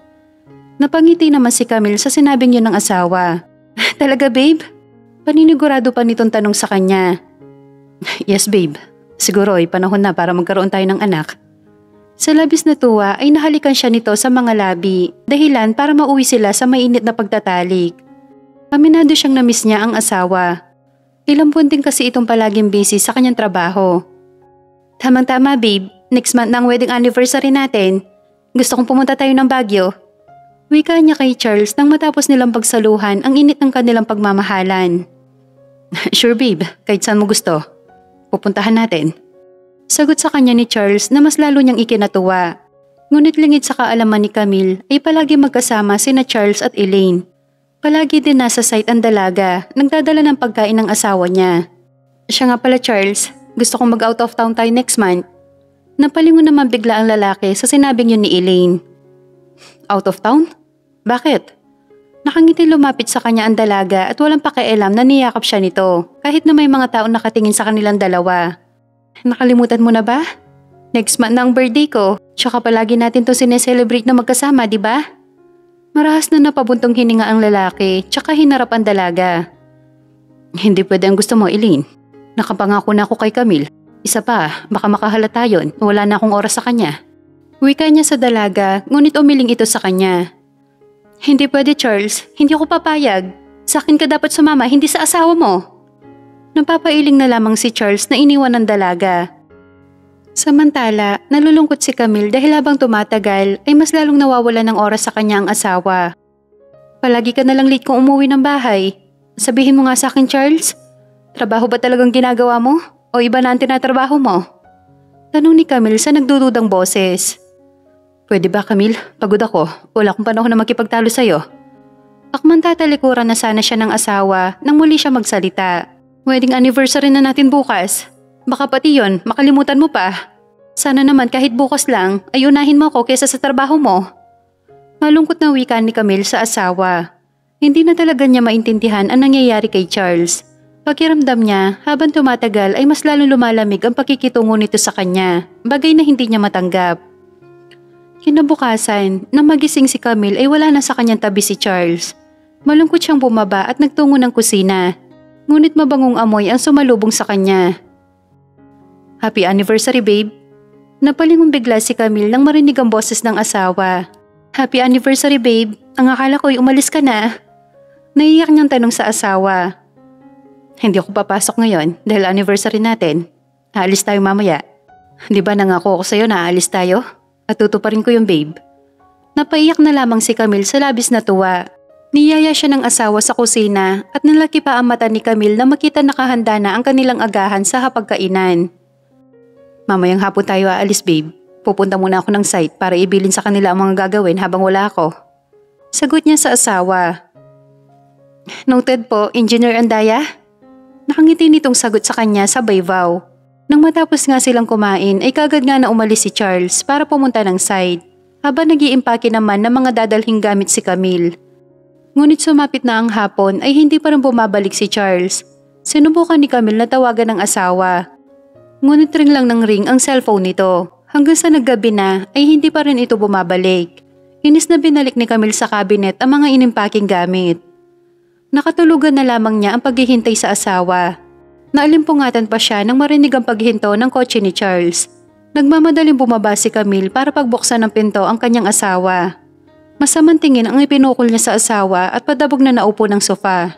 Napangiti naman si Camille sa sinabing yun ng asawa. Talaga babe? Paninigurado pa nitong tanong sa kanya. Yes babe, siguro ay panahon na para magkaroon tayo ng anak. Sa labis na tuwa ay nahalikan siya nito sa mga labi, dahilan para mauwi sila sa mainit na pagtatalik. Aminado siyang namiss niya ang asawa. Ilang buwan din kasi itong palaging busy sa kanyang trabaho. Tamang-tama babe, next month na ang wedding anniversary natin. Gusto kong pumunta tayo ng Baguio. Wika niya kay Charles nang matapos nilang pagsaluhan ang init ng kanilang pagmamahalan. Sure babe, kahit saan mo gusto. Pupuntahan natin. Sagot sa kanya ni Charles na mas lalo niyang ikinatuwa. Ngunit lingid sa kaalaman ni Camille ay palagi magkasama sina Charles at Elaine. Palagi din nasa site ang dalaga, nagdadala ng pagkain ng asawa niya. Siya nga pala Charles, gusto kong mag-out of town tayo next month. Napalingon naman bigla ang lalaki sa sinabing yun ni Elaine. Out of town? Bakit? Nakangiti lumapit sa kanya ang dalaga at walang pakialam na niyakap siya nito kahit na may mga tao nakatingin sa kanilang dalawa. Nakalimutan mo na ba? Next month na ang birthday ko, tsaka palagi natin to sineselebrate na magkasama, di ba? Marahas na napabuntong hininga ang lalaki, tsaka hinarap ang dalaga. Hindi pwede ang gusto mo, Elaine. Nakapangako na ako kay Camille. Isa pa, baka makahalata yun, wala na akong oras sa kanya. Wika niya sa dalaga, ngunit umiling ito sa kanya. Hindi pwede Charles, hindi ako papayag. Sa akin ka dapat sumama, hindi sa asawa mo. Napapailing na lamang si Charles na iniwan ng dalaga. Samantala, nalulungkot si Camille dahil habang tumatagal ay mas lalong nawawala ng oras sa kanya ang asawa. Palagi ka nalang late kung umuwi ng bahay. Sabihin mo nga sa akin Charles, trabaho ba talagang ginagawa mo? O iba na ang tinatrabaho mo? Tanong ni Camille sa nagdududang boses. Pwede ba Camille? Pagod ako. Wala akong panahon na makipagtalo sa'yo. Akman tatalikuran na sana siya ng asawa nang muli siya magsalita. Wedding anniversary na natin bukas. Baka pati yon, makalimutan mo pa. Sana naman kahit bukas lang ay unahin mo ako kaysa sa trabaho mo. Malungkot na wika ni Camille sa asawa. Hindi na talaga niya maintindihan ang nangyayari kay Charles. Pakiramdam niya habang tumatagal ay mas lalong lumalamig ang pakikitungo nito sa kanya, bagay na hindi niya matanggap. Kinabukasan, nang magising si Camille ay wala na sa kanyang tabi si Charles. Malungkot siyang bumaba at nagtungo ng kusina. Ngunit mabangong amoy ang sumalubong sa kanya. Happy anniversary babe. Napalingon bigla si Camille nang marinig ang boses ng asawa. Happy anniversary babe. Ang akala ko'y umalis ka na. Naiyak niyang tanong sa asawa. Hindi ako papasok ngayon dahil anniversary natin. Aalis tayo mamaya. Di ba nangako ako sa'yo na aalis tayo? At tutuparin ko yung babe. Napaiyak na lamang si Camille sa labis na tuwa. Niyaya siya ng asawa sa kusina at nalaki pa ang mata ni Camille na makita nakahanda na ang kanilang agahan sa hapagkainan. Mamayang hapon tayo aalis babe. Pupunta muna ako ng site para ibilin sa kanila ang mga gagawin habang wala ako. Sagot niya sa asawa. Noted po, Engineer Andaya. Nakangiti nitong sagot sa kanya sabay vow. Nang matapos nga silang kumain ay kagad nga na umalis si Charles para pumunta ng site. Habang nag-iimpake naman ng mga dadalhing gamit si Camille. Ngunit sumapit na ang hapon ay hindi pa rin bumabalik si Charles. Sinubukan ni Camille na tawagan ng asawa. Ngunit ring lang ng ring ang cellphone nito. Hanggang sa naggabi na ay hindi pa rin ito bumabalik. Inis na binalik ni Camille sa cabinet ang mga inimpaking gamit. Nakatulugan na lamang niya ang paghihintay sa asawa. Naalimpungatan pa siya nang marinig ang paghinto ng kotse ni Charles. Nagmamadaling bumaba si Camille para pagbuksan ng pinto ang kanyang asawa. Masamang tingin ang ipinukol niya sa asawa at padabog na naupo ng sofa.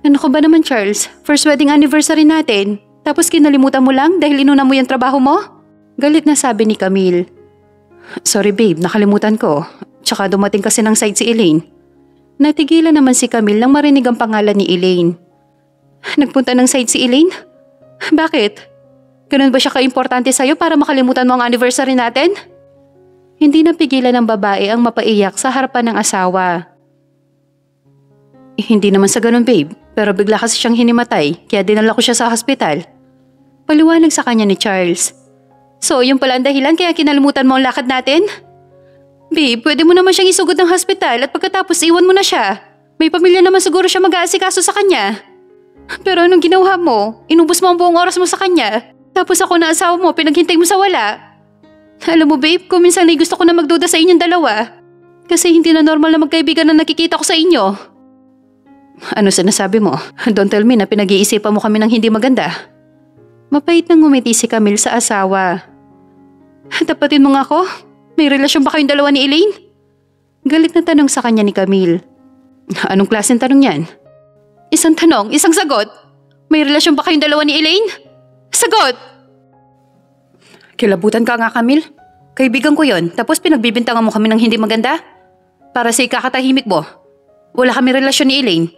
Ano ka ba naman Charles? First wedding anniversary natin. Tapos kinalimutan mo lang dahil inuna mo yung trabaho mo? Galit na sabi ni Camille. Sorry babe, nakalimutan ko. Tsaka dumating kasi ng side si Elaine. Natigilan naman si Camille nang marinig ang pangalan ni Elaine. Nagpunta ng side si Elaine? Bakit? Ganun ba siya ka-importante sa'yo para makalimutan mo ang anniversary natin? Hindi napigilan ng babae ang mapaiyak sa harapan ng asawa. Hindi naman sa ganun babe, pero bigla kasi siyang hinimatay kaya dinala ko siya sa hospital. Paliwanag sa kanya ni Charles. So yung pala ang dahilan kaya kinalimutan mo ang lakad natin? Babe, pwede mo naman siyang isugod ng hospital at pagkatapos iwan mo na siya. May pamilya naman siguro siya mag-aasikaso sa kanya. Pero anong ginawa mo? Inubos mo ang buong oras mo sa kanya. Tapos ako na asawa mo, pinaghintay mo sa wala. Alam mo babe, kung minsan ay gusto ko na magduda sa inyong dalawa. Kasi hindi na normal na magkaibigan na nakikita ko sa inyo. Ano sinasabi mo? Don't tell me na pinag-iisipan mo kami ng hindi maganda. Mapait nang ngumiti si Camille sa asawa. Tapatin mo nga ako? May relasyon ba kayong dalawa ni Elaine? Galit na tanong sa kanya ni Camille. Anong klaseng tanong yan? Isang tanong, isang sagot. May relasyon ba kayong dalawa ni Elaine? Sagot! Kilabutan ka nga Camille. Kaibigan ko yon, tapos pinagbibintangan mo kami ng hindi maganda? Para sa ikakatahimik mo. Wala kami relasyon ni Elaine.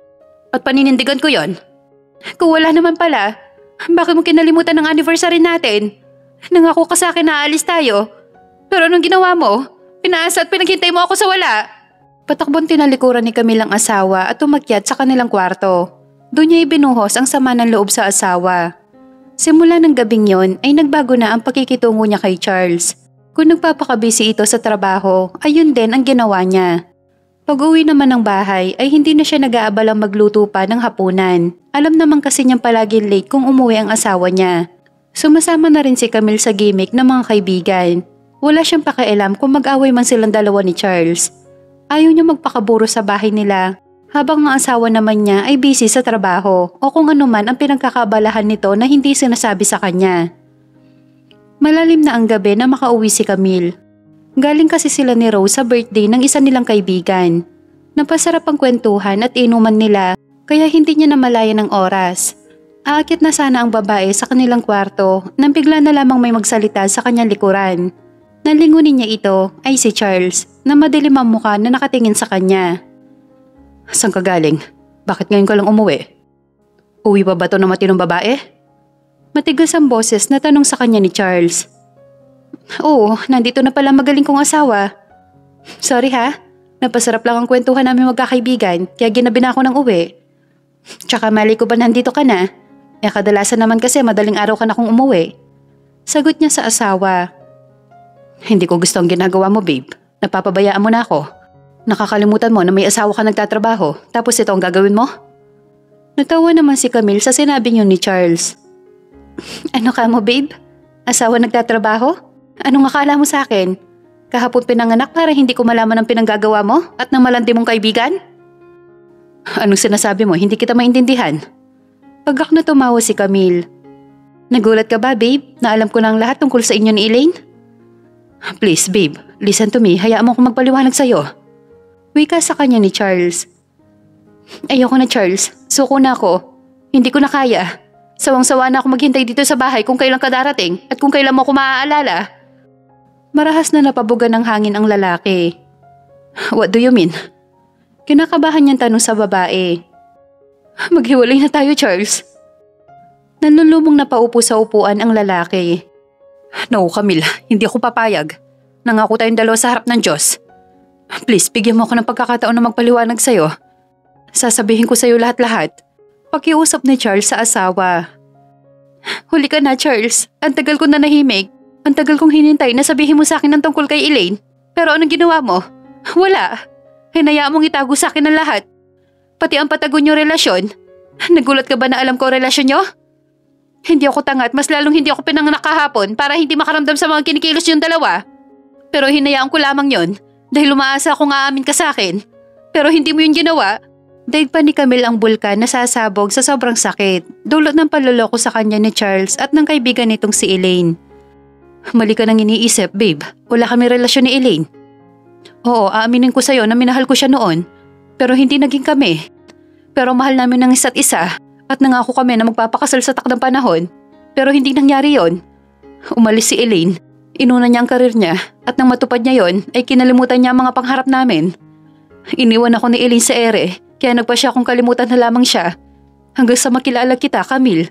At paninindigan ko yon. Kung wala naman pala, bakit mo kinalimutan ng anniversary natin? Nangako ka sa akin na aalis tayo. Pero anong ginawa mo? Pinaasa at pinaghintay mo ako sa wala. Patakbong tinalikuran ni Camille ang asawa at umakyat sa kanilang kwarto. Doon niya ibinuhos ang sama ng loob sa asawa. Simula ng gabing yon ay nagbago na ang pakikitungo niya kay Charles. Kung nagpapakabisi ito sa trabaho, ayun din ang ginawa niya. Pag-uwi naman ng bahay ay hindi na siya nag-aabalang magluto pa ng hapunan. Alam naman kasi niyang palaging late kung umuwi ang asawa niya. Sumasama na rin si Camille sa gimmick ng mga kaibigan. Wala siyang pakialam kung mag-away man silang dalawa ni Charles. Ayaw niya magpakaburo sa bahay nila habang ang asawa naman niya ay busy sa trabaho o kung ano man ang pinagkakabalahan nito na hindi sinasabi sa kanya. Malalim na ang gabi na makauwi si Camille. Galing kasi sila ni Rose sa birthday ng isa nilang kaibigan. Napasarap ang kwentuhan at inuman nila kaya hindi niya namalayan ng oras. Aakyat na sana ang babae sa kanilang kwarto nang bigla na lamang may magsalita sa kanyang likuran. Nalingunin niya ito ay si Charles na madilim ang mukha na nakatingin sa kanya. Saan ka galing? Bakit ngayon ka lang umuwi? Uwi pa ba to ng matinong babae? Matigas ang boses na tanong sa kanya ni Charles. Oo, nandito na pala magaling kong asawa. Sorry ha, napasarap lang ang kwentuhan namin magkakaibigan kaya ginabi na ako ng uwi. Tsaka mali ko ba nandito ka na? Kadalasan naman kasi madaling araw ka na kong umuwi. Sagot niya sa asawa. Hindi ko gusto ang ginagawa mo babe. Napapabayaan mo na ako. Nakakalimutan mo na may asawa ka nagtatrabaho tapos ito ang gagawin mo? Natawa naman si Camille sa sinabi niyo ni Charles. Ano ka mo babe? Asawa nagtatrabaho? Anong akala mo sa akin? Kahapon pinanganak para hindi ko malaman ang pinanggagawa mo at ng malandi mong kaibigan? Anong sinasabi mo? Hindi kita maintindihan. Pagkak na tumawa si Camille. Nagulat ka ba babe na alam ko na ang lahat tungkol sa inyo ni Elaine? Please babe, listen to me. Hayaan mo akong magpaliwanag sa'yo. Wika sa kanya ni Charles. Ayoko na, Charles. Suko na ako. Hindi ko na kaya. Sawang-sawa na ako maghintay dito sa bahay kung kailan ka darating at kung kailan mo ako maaalala. Marahas na napabugan ng hangin ang lalaki. What do you mean? Kinakabahan niyang tanong sa babae. Maghiwalay na tayo, Charles. Nanlulumong na paupo sa upuan ang lalaki. No, Camille, hindi ako papayag. Nangako tayong dalawa sa harap ng Diyos. Please, bigyan mo ako ng pagkakataon na magpaliwanag sa'yo. Sasabihin ko sa'yo lahat-lahat. Pakiusap ni Charles sa asawa. Huli ka na, Charles. Ang tagal ko na nahimik. Ang tagal kong hinintay na sabihin mo sa akin ng tungkol kay Elaine. Pero anong ginawa mo? Wala. Hinayaan mong itago sa akin ang lahat. Pati ang patago niyong relasyon. Nagulat ka ba na alam ko ang relasyon niyo? Hindi ako tanga at mas lalong hindi ako pinanganak kahapon para hindi makaramdam sa mga kinikilos niyong dalawa. Pero hinayaan ko lamang yon dahil umaasa akong aamin ka sa akin. Pero hindi mo yun ginawa. Daig pa ni Camille ang bulkan na sasabog sa sobrang sakit. Dulot ng panloloko sa kanya ni Charles at ng kaibigan nitong si Elaine. Mali ka nang iniisip, babe. Wala kami relasyon ni Elaine. Oo, aaminin ko sa'yo na minahal ko siya noon. Pero hindi naging kami. Pero mahal namin ng isa't isa at nangako kami na magpapakasal sa takdang panahon. Pero hindi nangyari yon. Umalis si Elaine. Inuna niya ang karir niya at nang matupad niya yon ay kinalimutan niya ang mga pangharap namin. Iniwan ako ni Elaine sa ere kaya nagpa siya kung kalimutan na lamang siya. Hanggang sa makilala kita, Camille.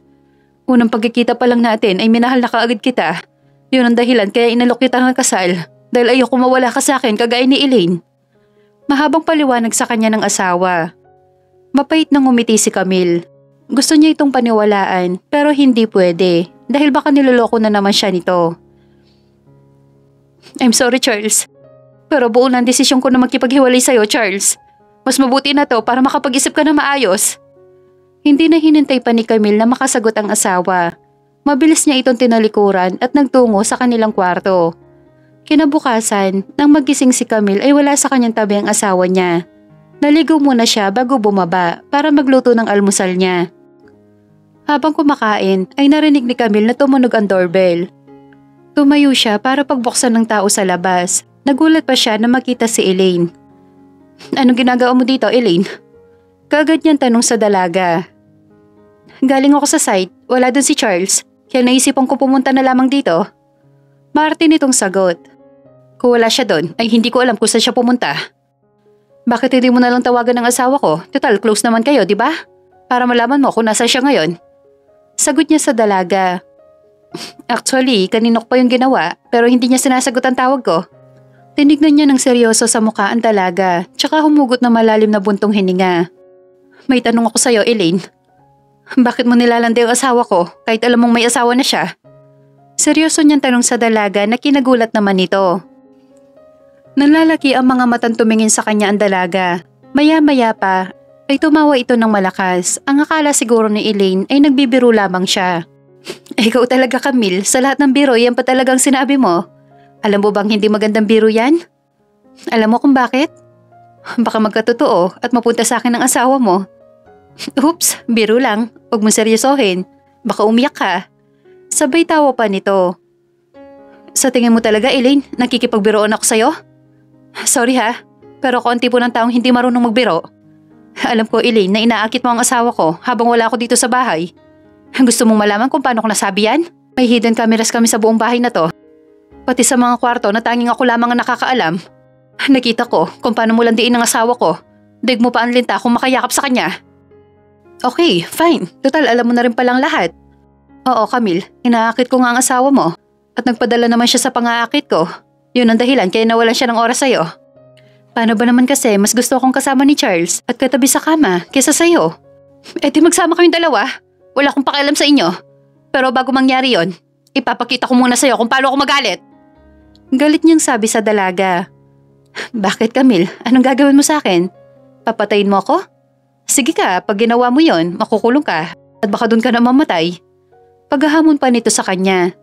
Unang pagkikita pa lang natin ay minahal na kaagad kita. Yun ang dahilan kaya inalok kita ng kasal dahil ayoko mawala ka sa akin kagaya ni Elaine. Mahabang paliwanag sa kanya ng asawa. Mapait nang umiti si Camille. Gusto niya itong paniwalaan pero hindi pwede dahil baka niloloko na naman siya nito. I'm sorry, Charles. Pero buo na ang desisyon ko na magkipaghiwalay sa'yo, Charles. Mas mabuti na to para makapag-isip ka na maayos. Hindi na hinintay pa ni Camille na makasagot ang asawa. Mabilis niya itong tinalikuran at nagtungo sa kanilang kwarto. Kinabukasan, nang magising si Camille ay wala sa kanyang tabi ang asawa niya. Naligo muna siya bago bumaba para magluto ng almusal niya. Habang kumakain ay narinig ni Camille na tumunog ang doorbell. Tumayo siya para pagbuksan ng tao sa labas. Nagulat pa siya na makita si Elaine. Anong ginagawa mo dito, Elaine? Kagad niyang tanong sa dalaga. Galing ako sa site, wala dun si Charles. Kaya naisipan ko pumunta na lamang dito. Martin itong sagot. Kung wala siya doon, ay hindi ko alam kung saan siya pumunta. Bakit hindi mo na lang tawagan ng asawa ko? Total, close naman kayo, di ba? Para malaman mo kung nasaan siya ngayon. Sagot niya sa dalaga. Actually, kanino ko pa yung ginawa, pero hindi niya sinasagot ang tawag ko. Tinignan niya ng seryoso sa mukha ang dalaga, tsaka humugot na malalim na buntong hininga. May tanong ako sa'yo, Elaine. Bakit mo nilalandi ang asawa ko kahit alam mong may asawa na siya? Seryoso niyang tanong sa dalaga na kinagulat naman nito. Nalalaki ang mga matang tumingin sa kanya ang dalaga. Maya-maya pa ay tumawa ito ng malakas. Ang akala siguro ni Elaine ay nagbibiro lamang siya. Ikaw talaga, Camille, sa lahat ng biro yan pa talagang sinabi mo. Alam mo bang hindi magandang biro yan? Alam mo kung bakit? Baka magkatotoo at mapunta sa akin ng asawa mo. Oops, biro lang. Huwag mo seryosohin. Baka umiyak ka. Sabay tawa pa nito. Sa tingin mo talaga, Elaine, nakikipagbiroon ako sa'yo? Sorry ha, pero konti po ng taong hindi marunong magbiro. Alam ko, Elaine, na inaakit mo ang asawa ko habang wala ako dito sa bahay. Gusto mong malaman kung paano ko nasabi yan? May hidden cameras kami sa buong bahay na to. Pati sa mga kwarto na tanging ako lamang ang nakakaalam. Nakita ko kung paano mo landiin ang asawa ko. Daig mo pa ang linta kung makayakap sa kanya. Okay, fine. Total, alam mo na rin palang lahat. Oo, Camille, inaakit ko nga ang asawa mo. At nagpadala naman siya sa pang-aakit ko. Yun ang dahilan kaya nawalan siya ng oras sa'yo. Paano ba naman kasi mas gusto akong kasama ni Charles at katabi sa kama kesa sa'yo? Eh di magsama kayong dalawa. Wala akong pakialam sa inyo. Pero bago mangyari yon, ipapakita ko muna sa'yo kung paano ako magalit. Galit niyang sabi sa dalaga. Bakit, Camille? Anong gagawin mo sa akin? Papatayin mo ako? Sige ka, pag ginawa mo yon, makukulong ka at baka doon ka na mamatay. Paghahamon pa nito sa kanya.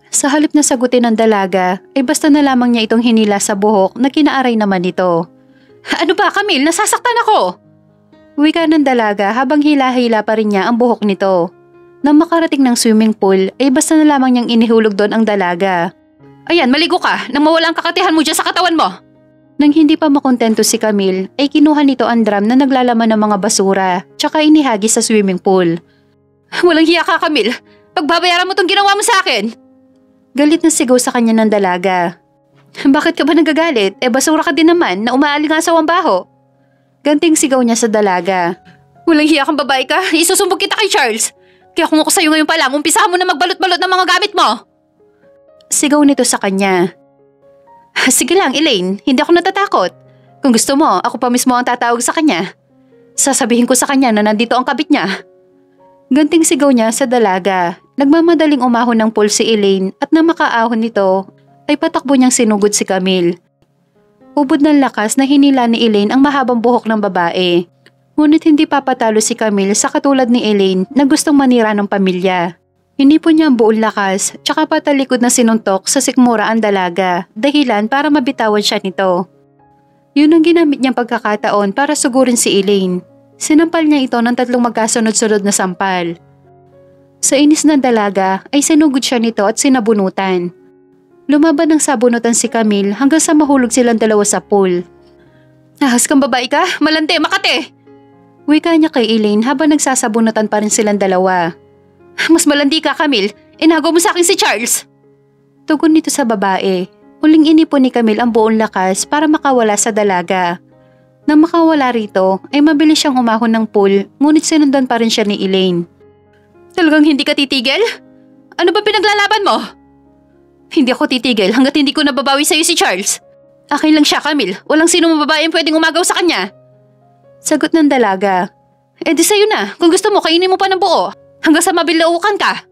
Sa halip na sagutin ng dalaga, ay basta na lamang niya itong hinila sa buhok na kinaaray naman nito. Ano ba, Camille? Nasasaktan ako! Wika ng dalaga habang hila-hila pa rin niya ang buhok nito. Nang makarating ng swimming pool, ay basta na lamang niyang inihulog doon ang dalaga. Ayan, maligo ka nang mawala ang kakatihan mo dyan sa katawan mo. Nang hindi pa makontento si Camille, ay kinuha nito ang drum na naglalaman ng mga basura, tsaka inihagi sa swimming pool. Walang hiya ka, Camille! Pagbabayaran mo tong ginawa mo sa akin! Galit na sigaw sa kanya ng dalaga. Bakit ka ba nagagalit? Basura ka din naman na umaalingasaw ang baho. Ganting sigaw niya sa dalaga. Walang hiya kang babae ka, isusumbog kita kay Charles. Kaya kung ako sa'yo ngayon pa lang, umpisahan mo na magbalot-balot ng mga gamit mo. Sigaw nito sa kanya. Sige lang, Elaine, hindi ako natatakot. Kung gusto mo, ako pa mismo ang tatawag sa kanya. Sasabihin ko sa kanya na nandito ang kabit niya. Ganting sigaw niya sa dalaga. Nagmamadaling umahon ng pool si Elaine at nang makaahon nito, ay patakbo niyang sinugod si Camille. Ubod ng lakas na hinila ni Elaine ang mahabang buhok ng babae. Ngunit hindi papatalo si Camille sa katulad ni Elaine na gustong manira ng pamilya. Hinipon niya ang buong lakas, tsaka patalikod na sinuntok sa sikmura ang dalaga, dahilan para mabitawan siya nito. Yun ang ginamit niyang pagkakataon para sugurin si Elaine. Sinampal niya ito ng 3 magkasunod-sunod na sampal. Sa inis ng dalaga ay sinugod siya nito at sinabunutan. Lumaban ng sabunutan si Camille hanggang sa mahulog silang dalawa sa pool. Ahas kang babae ka, malante, makate! Wika niya kay Elaine habang nagsasabunutan pa rin silang dalawa. Mas malandi ka, Camille. Inagaw mo sa akin si Charles. Tugon nito sa babae. Huling inipon ni Camille ang buong lakas para makawala sa dalaga. Nang makawala rito, ay mabilis siyang umahon ng pool, ngunit sinundan pa rin siya ni Elaine. Talagang hindi ka titigil? Ano ba pinaglalaban mo? Hindi ako titigil hanggat hindi ko nababawi sa'yo si Charles. Akin lang siya, Camille. Walang sino mong babae ang pwedeng umagaw sa kanya. Sagot ng dalaga. Di sa'yo na. Kung gusto mo, kainin mo pa ng buo. Hanggang sa mabilaukan ka.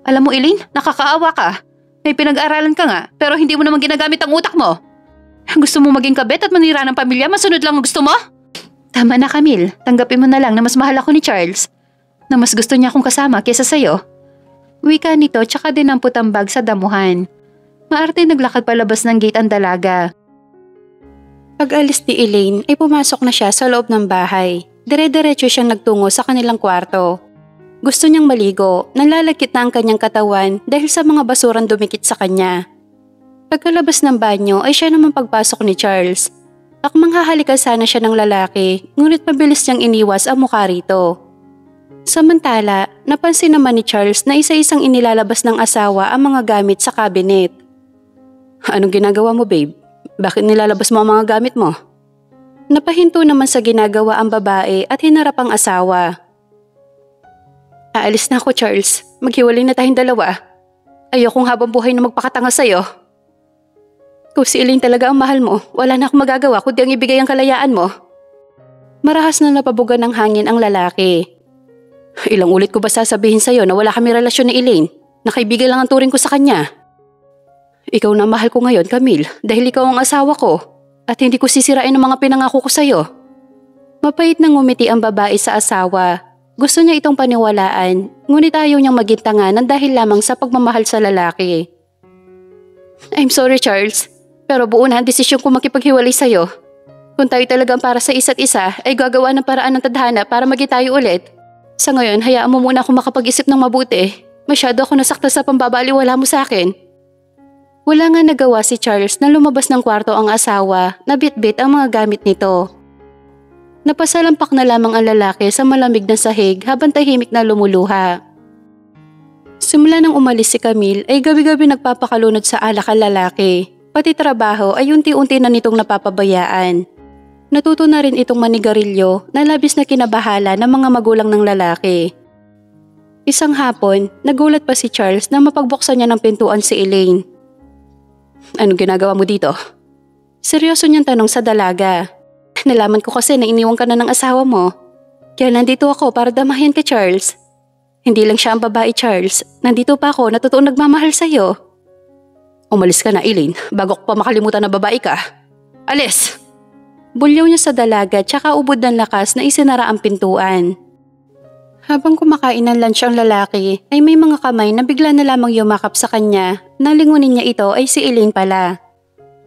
Alam mo, Elaine, nakakaawa ka. May pinag-aralan ka nga, pero hindi mo naman ginagamit ang utak mo. Gusto mo maging kabet at manira ng pamilya, masunod lang ang gusto mo? Tama na, Camille. Tanggapin mo na lang na mas mahal ako ni Charles. Na mas gusto niya akong kasama kesa sa'yo. Wika nito tsaka dinampot ang bag sa damuhan. Maarte naglakad palabas ng gate ang dalaga. Pag-alis ni Elaine ay pumasok na siya sa loob ng bahay. Dire-diretso siyang nagtungo sa kanilang kwarto. Gusto niyang maligo, nalalagkit na ang kanyang katawan dahil sa mga basurang dumikit sa kanya. Pagkalabas ng banyo ay siya naman pagpasok ni Charles. Akmang hahalikan sana siya ng lalaki, ngunit mabilis niyang iniwas ang mukha rito. Samantala, napansin naman ni Charles na isa-isang inilalabas ng asawa ang mga gamit sa cabinet. Anong ginagawa mo, babe? Bakit nilalabas mo ang mga gamit mo? Napahinto naman sa ginagawa ang babae at hinarap ang asawa. Aalis na ako, Charles. Maghiwalay na tayong dalawa. Ayokong habang buhay na magpakatanga sa'yo. Kung si Elaine talaga ang mahal mo, wala na akong magagawa kundi ang ibigay ang kalayaan mo. Marahas na napabugan ng hangin ang lalaki. Ilang ulit ko ba sasabihin sa'yo na wala kami relasyon ni Elaine? Na kaibigan lang ang turing ko sa kanya. Ikaw na mahal ko ngayon, Camille, dahil ikaw ang asawa ko. At hindi ko sisirain ang mga pinangako ko sa'yo. Mapait na ngumiti ang babae sa asawa. Gusto niya itong paniwalaan, ngunit ayaw niyang magintanganan dahil lamang sa pagmamahal sa lalaki. I'm sorry, Charles, pero buo na ang desisyon ko makipaghiwalay sa'yo. Kung tayo talagang para sa isa't isa, ay gagawa ng paraan ng tadhana para maging tayo ulit. Sa ngayon, hayaan mo muna akong makapag-isip ng mabuti. Masyado ako nasaktan sa pambabaliwala mo sa akin. Wala nga nagawa si Charles na lumabas ng kwarto ang asawa na bit-bit ang mga gamit nito. Napasalampak na lamang ang lalaki sa malamig na sahig habang tahimik na lumuluha. Simula nang umalis si Camille ay gabi-gabi nagpapakalunod sa alak ang lalaki. Pati trabaho ay unti-unti na nitong napapabayaan. Natuto na rin itong manigarilyo na labis na kinabahala ng mga magulang ng lalaki. Isang hapon, nagulat pa si Charles na mapagbuksan niya ng pintuan si Elaine. Anong ginagawa mo dito? Seryoso niyang tanong sa dalaga. Nalaman ko kasi na iniwan ka na ng asawa mo. Kaya nandito ako para damahin ka, Charles. Hindi lang siya ang babae, Charles. Nandito pa ako na totoong nagmamahal sa'yo. Umalis ka na, Elaine, bago ko pa makalimutan na babae ka. Alis! Bulyaw niya sa dalaga tsaka ubod ng lakas na isinara ang pintuan. Habang kumakain ng lunch ang lalaki, ay may mga kamay na bigla na lamang yumakap sa kanya. Nalingunin niya ito ay si Elaine pala.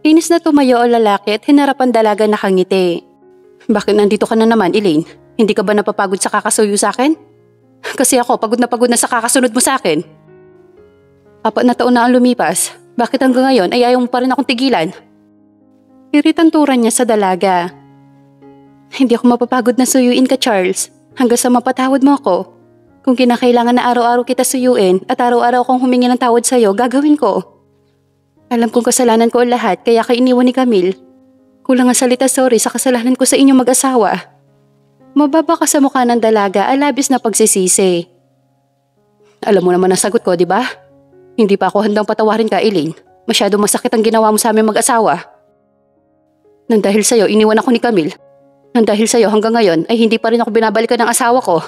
Inis na tumayo ang lalaki at hinarap ang dalaga na nakangiti. Bakit nandito ka na naman, Elaine? Hindi ka ba napapagod sa kakasuyo sa akin? Kasi ako, pagod na sa kakasunod mo sa akin. 4 na taon na ang lumipas. Bakit hanggang ngayon ay ayaw mo pa rin akong tigilan? Iritanturan niya sa dalaga. Hindi ako mapapagod na suyuin ka, Charles, hanggang sa mapatawad mo ako. Kung kinakailangan na araw-araw kita suyuin at araw-araw akong humingi ng tawad sa'yo, gagawin ko. Alam kong kasalanan ko ang lahat kaya ka iniwan ni Camille. Kulang ang salita sorry sa kasalanan ko sa inyong mag-asawa. Mababa ka sa mukha ng dalaga ay labis na pagsisisi. Alam mo naman ang sagot ko, di ba? Hindi pa ako handang patawarin ka, Eileen. Masyado masakit ang ginawa mo sa aming mag-asawa. Nang dahil sa'yo, iniwan ako ni Camille. Nang dahil sa'yo, hanggang ngayon ay hindi pa rin ako binabalikan ng asawa ko.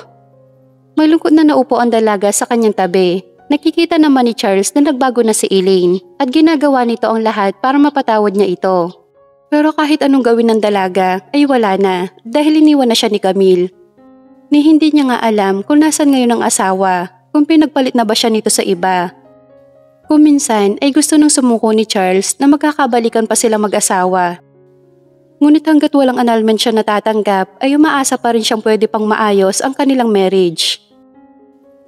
Malungkot na naupo ang dalaga sa kanyang tabi. Nakikita naman ni Charles na nagbago na si Eileen at ginagawa nito ang lahat para mapatawad niya ito. Pero kahit anong gawin ng dalaga ay wala na dahil iniwan na siya ni Camille. Ni hindi niya nga alam kung nasan ngayon ang asawa, kung pinagpalit na ba siya nito sa iba. Kung minsan ay gusto nang sumuko ni Charles na magkakabalikan pa sila mag-asawa. Ngunit hanggat walang annulment siya natatanggap ay umaasa pa rin siyang pwede pang maayos ang kanilang marriage.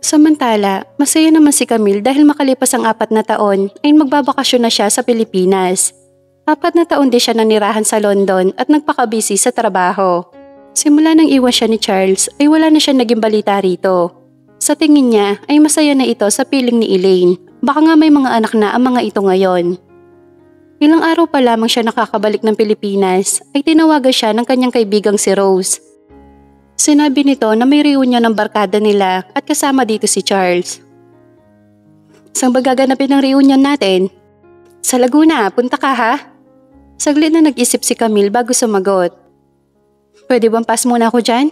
Samantala, masaya naman si Camille dahil makalipas ang 4 na taon ay magbabakasyon na siya sa Pilipinas. 4 na taon din siya nanirahan sa London at nagpakabisi sa trabaho. Simula nang iwan siya ni Charles ay wala na siya naging balita rito. Sa tingin niya ay masaya na ito sa piling ni Elaine. Baka nga may mga anak na ang mga ito ngayon. Ilang araw pa lamang siya nakakabalik ng Pilipinas ay tinawagan siya ng kanyang kaibigang si Rose. Sinabi nito na may reunion ng barkada nila at kasama dito si Charles. Saan ba gaganapin ang reunion natin? Sa Laguna, punta ka ha? Saglit na nag-isip si Camille bago sumagot. Pwede bang pass muna ako dyan?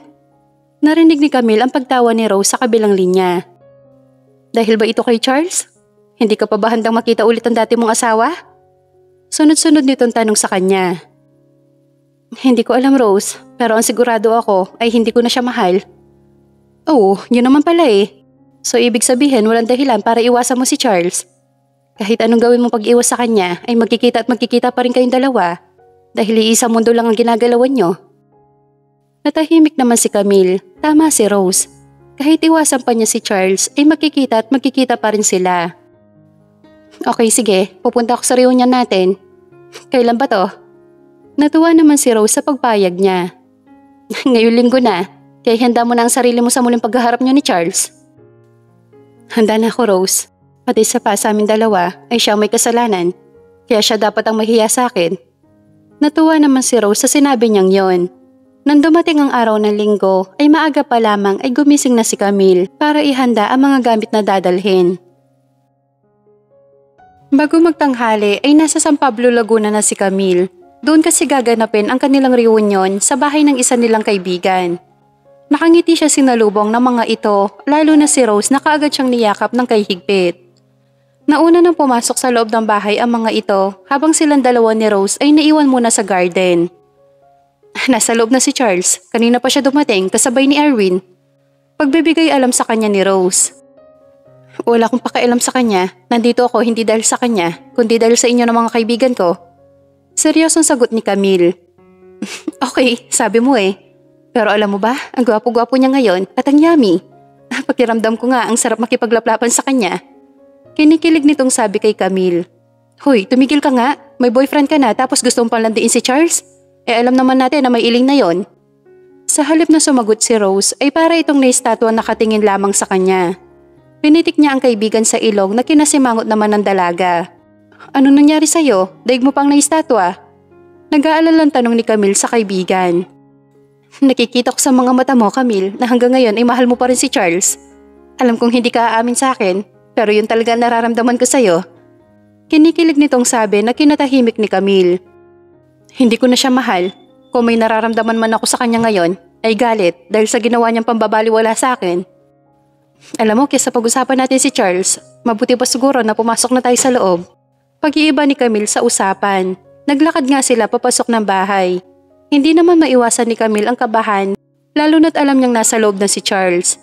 Narinig ni Camille ang pagtawa ni Rose sa kabilang linya. Dahil ba ito kay Charles? Hindi ka pa ba handang makita ulit ang dati mong asawa? Sunod-sunod nitong tanong sa kanya. Hindi ko alam, Rose, pero ang sigurado ako ay hindi ko na siya mahal. Oo, yun naman pala eh. So ibig sabihin walang dahilan para iwasan mo si Charles. Kahit anong gawin mo pag-iwas sa kanya ay magkikita at magkikita pa rin kayong dalawa dahil iisang mundo lang ang ginagalawan nyo. Natahimik naman si Camille, tama si Rose. Kahit iwasan pa niya si Charles ay magkikita at magkikita pa rin sila. Okay, sige, pupunta ako sa reunion natin. Kailan ba to? Natuwa naman si Rose sa pagpayag niya. Ngayong linggo na, kaya handa mo na ang sarili mo sa muling paghaharap niyo ni Charles. Handa na ako, Rose. Pati sa pa sa amin dalawa ay siya may kasalanan, kaya siya dapat ang mahiya sa akin. Natuwa naman si Rose sa sinabi niyang yon. Nang dumating ang araw ng linggo ay maaga pa lamang ay gumising na si Camille para ihanda ang mga gamit na dadalhin. Bago magtanghali ay nasa San Pablo, Laguna na si Camille. Doon kasi gaganapin ang kanilang reunion sa bahay ng isa nilang kaibigan. Nakangiti siya sinalubong ng mga ito, lalo na si Rose na kaagad siyang niyakap ng kay higpit. Nauna nang pumasok sa loob ng bahay ang mga ito habang silang dalawa ni Rose ay naiwan muna sa garden. Nasa loob na si Charles, kanina pa siya dumating kasabay ni Erwin. Pagbibigay alam sa kanya ni Rose. Wala akong pakialam sa kanya, nandito ako hindi dahil sa kanya, kundi dahil sa inyo ng mga kaibigan ko. Seryosong sagot ni Camille. Okay, sabi mo eh. Pero alam mo ba, ang gwapo-gwapo niya ngayon at ang yummy. Pakiramdam ko nga ang sarap makipaglaplapan sa kanya. Kinikilig nitong sabi kay Camille. Hoy, tumigil ka nga, may boyfriend ka na tapos gusto mong palandiin si Charles? Eh alam naman natin na may iling na yon. Sa halip na sumagot si Rose ay para itong naistatwa nakatingin lamang sa kanya. Pinitik niya ang kaibigan sa ilong na kinasimangot naman ng dalaga. Ano nangyari sa'yo? Daig mo pang naistatwa? Nag-aalalang tanong ni Camille sa kaibigan. Nakikita ko sa mga mata mo, Camille, na hanggang ngayon ay mahal mo pa rin si Charles. Alam kong hindi ka aamin sa akin, pero yun talaga nararamdaman ko sa'yo. Kinikilig nitong sabi na kinatahimik ni Camille. Hindi ko na siya mahal. Kung may nararamdaman man ako sa kanya ngayon, ay galit dahil sa ginawa niyang pambabaliwala sa akin. Alam mo, kaysa pag-usapan natin si Charles, mabuti pa siguro na pumasok na tayo sa loob. Pag-iiba ni Camille sa usapan, naglakad nga sila papasok ng bahay. Hindi naman maiwasan ni Camille ang kabahan, lalo na't alam niyang nasa loob na si Charles.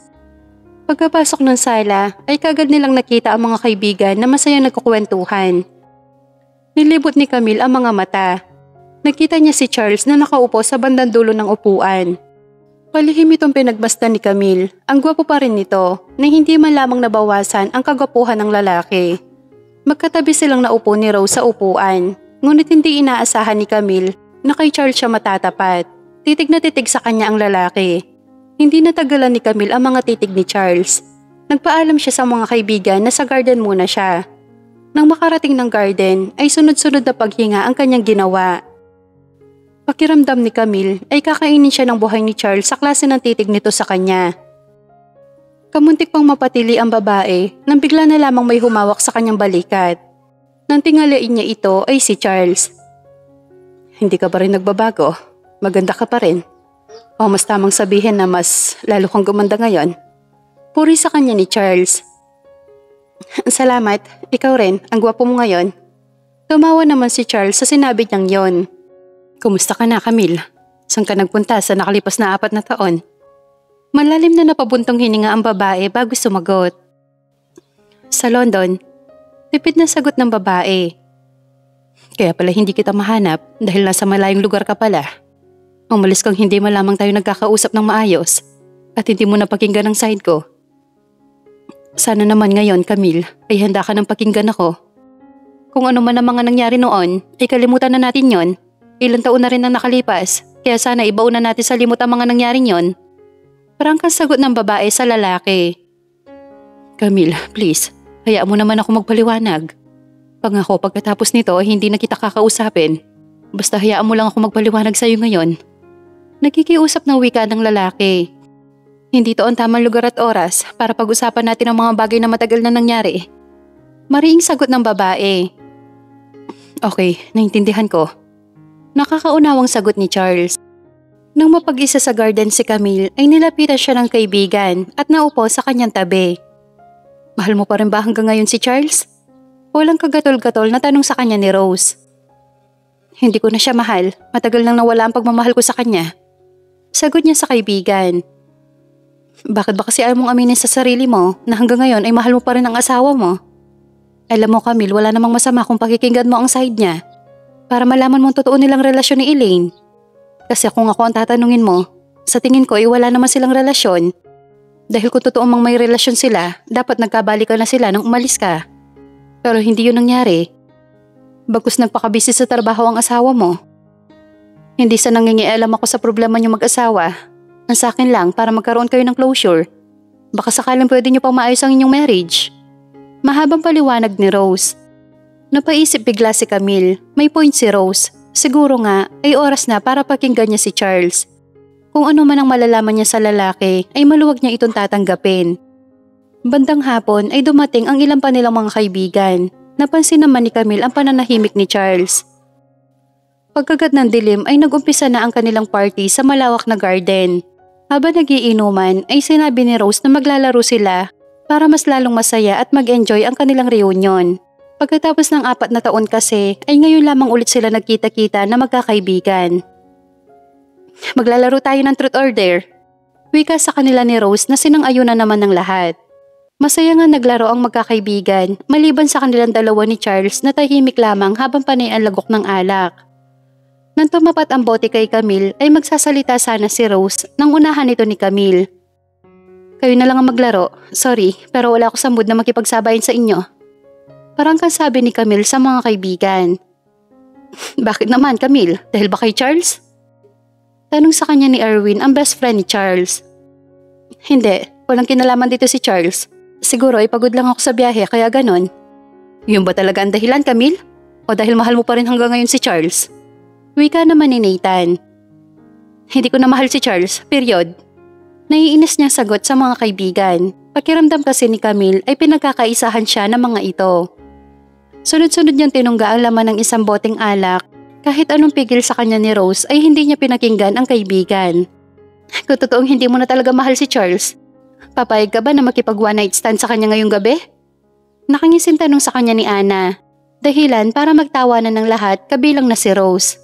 Pagkapasok ng sala, ay kagad nilang nakita ang mga kaibigan na masayang nagkukwentuhan. Nilibot ni Camille ang mga mata. Nakita niya si Charles na nakaupo sa bandang dulo ng upuan. Palihim itong pinagbastan ni Camille. Ang gwapo pa rin nito na hindi man lamang nabawasan ang kagwapuhan ng lalaki. Magkatabi silang naupo ni Rose sa upuan. ngunit hindi inaasahan ni Camille na kay Charles siya matatapat. Titig na titig sa kanya ang lalaki. Hindi natagalan ni Camille ang mga titig ni Charles. Nagpaalam siya sa mga kaibigan na sa garden muna siya. Nang makarating ng garden ay sunod-sunod na paghinga ang kanyang ginawa. Pakiramdam ni Camille ay kakainin siya ng buhay ni Charles sa klase ng titig nito sa kanya. Kamuntik pang mapatili ang babae nang bigla na lamang may humawak sa kanyang balikat. Nang tingalain niya ito ay si Charles. Hindi ka pa rin nagbabago. Maganda ka pa rin. O mas tamang sabihin na mas lalo kang gumanda ngayon. Puri sa kanya ni Charles. Salamat, ikaw rin, ang gwapo mo ngayon. Tumawa naman si Charles sa sinabi niyang yon. Kumusta ka na, Camille? Saan ka nagpunta sa nakalipas na 4 na taon? Malalim na napabuntong hininga ang babae bago sumagot. Sa London. Tipid na sagot ng babae. Kaya pala hindi kita mahanap dahil nasa malayong lugar ka pala. Umalis kang hindi malamang tayo nagkakausap ng maayos at hindi mo napakinggan ang side ko. Sana naman ngayon, Camille, ay handa ka ng pakinggan ako. Kung ano man ang mga nangyari noon, ay kalimutan na natin yon. Ilang taon na rin ang nakalipas, kaya sana ibauna natin sa limot ang mga nangyaring yon. Parang kang sagot ng babae sa lalaki. Camille, please, hayaan mo naman ako magpaliwanag. Pangako pagkatapos nito ay hindi na kita kakausapin. Basta hayaan mo lang ako magpaliwanag sa'yo ngayon. Nakikiusap ng wika ng lalaki. Hindi to ang tamang lugar at oras para pag-usapan natin ang mga bagay na matagal na nangyari. Mariing sagot ng babae. Okay, naintindihan ko. Nakakaunawang sagot ni Charles. Nang mapag-isa sa garden si Camille ay nilapitan siya ng kaibigan at naupo sa kanyang tabi. Mahal mo pa rin ba hanggang ngayon si Charles? Walang kagatol-gatol na tanong sa kanya ni Rose. Hindi ko na siya mahal, matagal nang nawala ang pagmamahal ko sa kanya. Sagot niya sa kaibigan. Bakit ba kasi ayaw mong aminin sa sarili mo na hanggang ngayon ay mahal mo pa rin ang asawa mo? Alam mo Camille, wala namang masama kung pakikinggan mo ang side niya. Para malaman mong totoo nilang relasyon ni Elaine. Kasi kung ako ang tatanungin mo, sa tingin ko ay wala naman silang relasyon. Dahil kung totoo mang may relasyon sila, dapat nagkabalikan na sila nang umalis ka. Pero hindi yun nangyari. Bagkus nagpakabisi sa trabaho ang asawa mo. Hindi sa nangingialam ako sa problema niyo mag-asawa. Ang sa akin lang para magkaroon kayo ng closure. Baka sakaling pwede niyo pang maayos ang inyong marriage. Mahabang paliwanag ni Rose. Napaisip bigla si Camille. May point si Rose. Siguro nga ay oras na para pakinggan niya si Charles. Kung ano man ang malalaman niya sa lalaki ay maluwag niya itong tatanggapin. Bandang hapon ay dumating ang ilang pa nilang mga kaibigan. Napansin naman ni Camille ang pananahimik ni Charles. Pagkagat ng dilim ay nag-umpisa na ang kanilang party sa malawak na garden. Habang nagiinuman ay sinabi ni Rose na maglalaro sila para mas lalong masaya at mag-enjoy ang kanilang reunion. Pagkatapos ng 4 na taon kasi ay ngayon lamang ulit sila nagkita-kita na magkakaibigan. Maglalaro tayo ng truth or dare. Wika sa kanila ni Rose na sinang-ayunan naman ng lahat. Masaya nga naglaro ang magkakaibigan maliban sa kanilang dalawa ni Charles na tahimik lamang habang panay ang lagok ng alak. Nang tumapat ang bote kay Camille ay magsasalita sana si Rose nang unahan ito ni Camille. Kayo na lang ang maglaro. Sorry, pero wala ako sa mood na makipagsabayin sa inyo. Parang kang sabi ni Camille sa mga kaibigan. Bakit naman Camille? Dahil ba kay Charles? Tanong sa kanya ni Erwin ang best friend ni Charles. Hindi, walang kinalaman dito si Charles. Siguro ay pagod lang ako sa biyahe kaya ganon. Yun ba talaga ang dahilan Camille? O dahil mahal mo pa rin hanggang ngayon si Charles? Wika naman ni Nathan. Hindi ko na mahal si Charles, period. Naiinis niyang sagot sa mga kaibigan. Pakiramdam kasi ni Camille ay pinagkakaisahan siya ng mga ito. Sunod-sunod niyang tinungga ang laman ng isang boteng alak. Kahit anong pigil sa kanya ni Rose ay hindi niya pinakinggan ang kaibigan. Kung totoong hindi mo na talaga mahal si Charles, papayag ka ba na makipag one night stand sa kanya ngayong gabi? Nakangising tanong sa kanya ni Anna. Dahilan para magtawanan ng lahat kabilang na si Rose.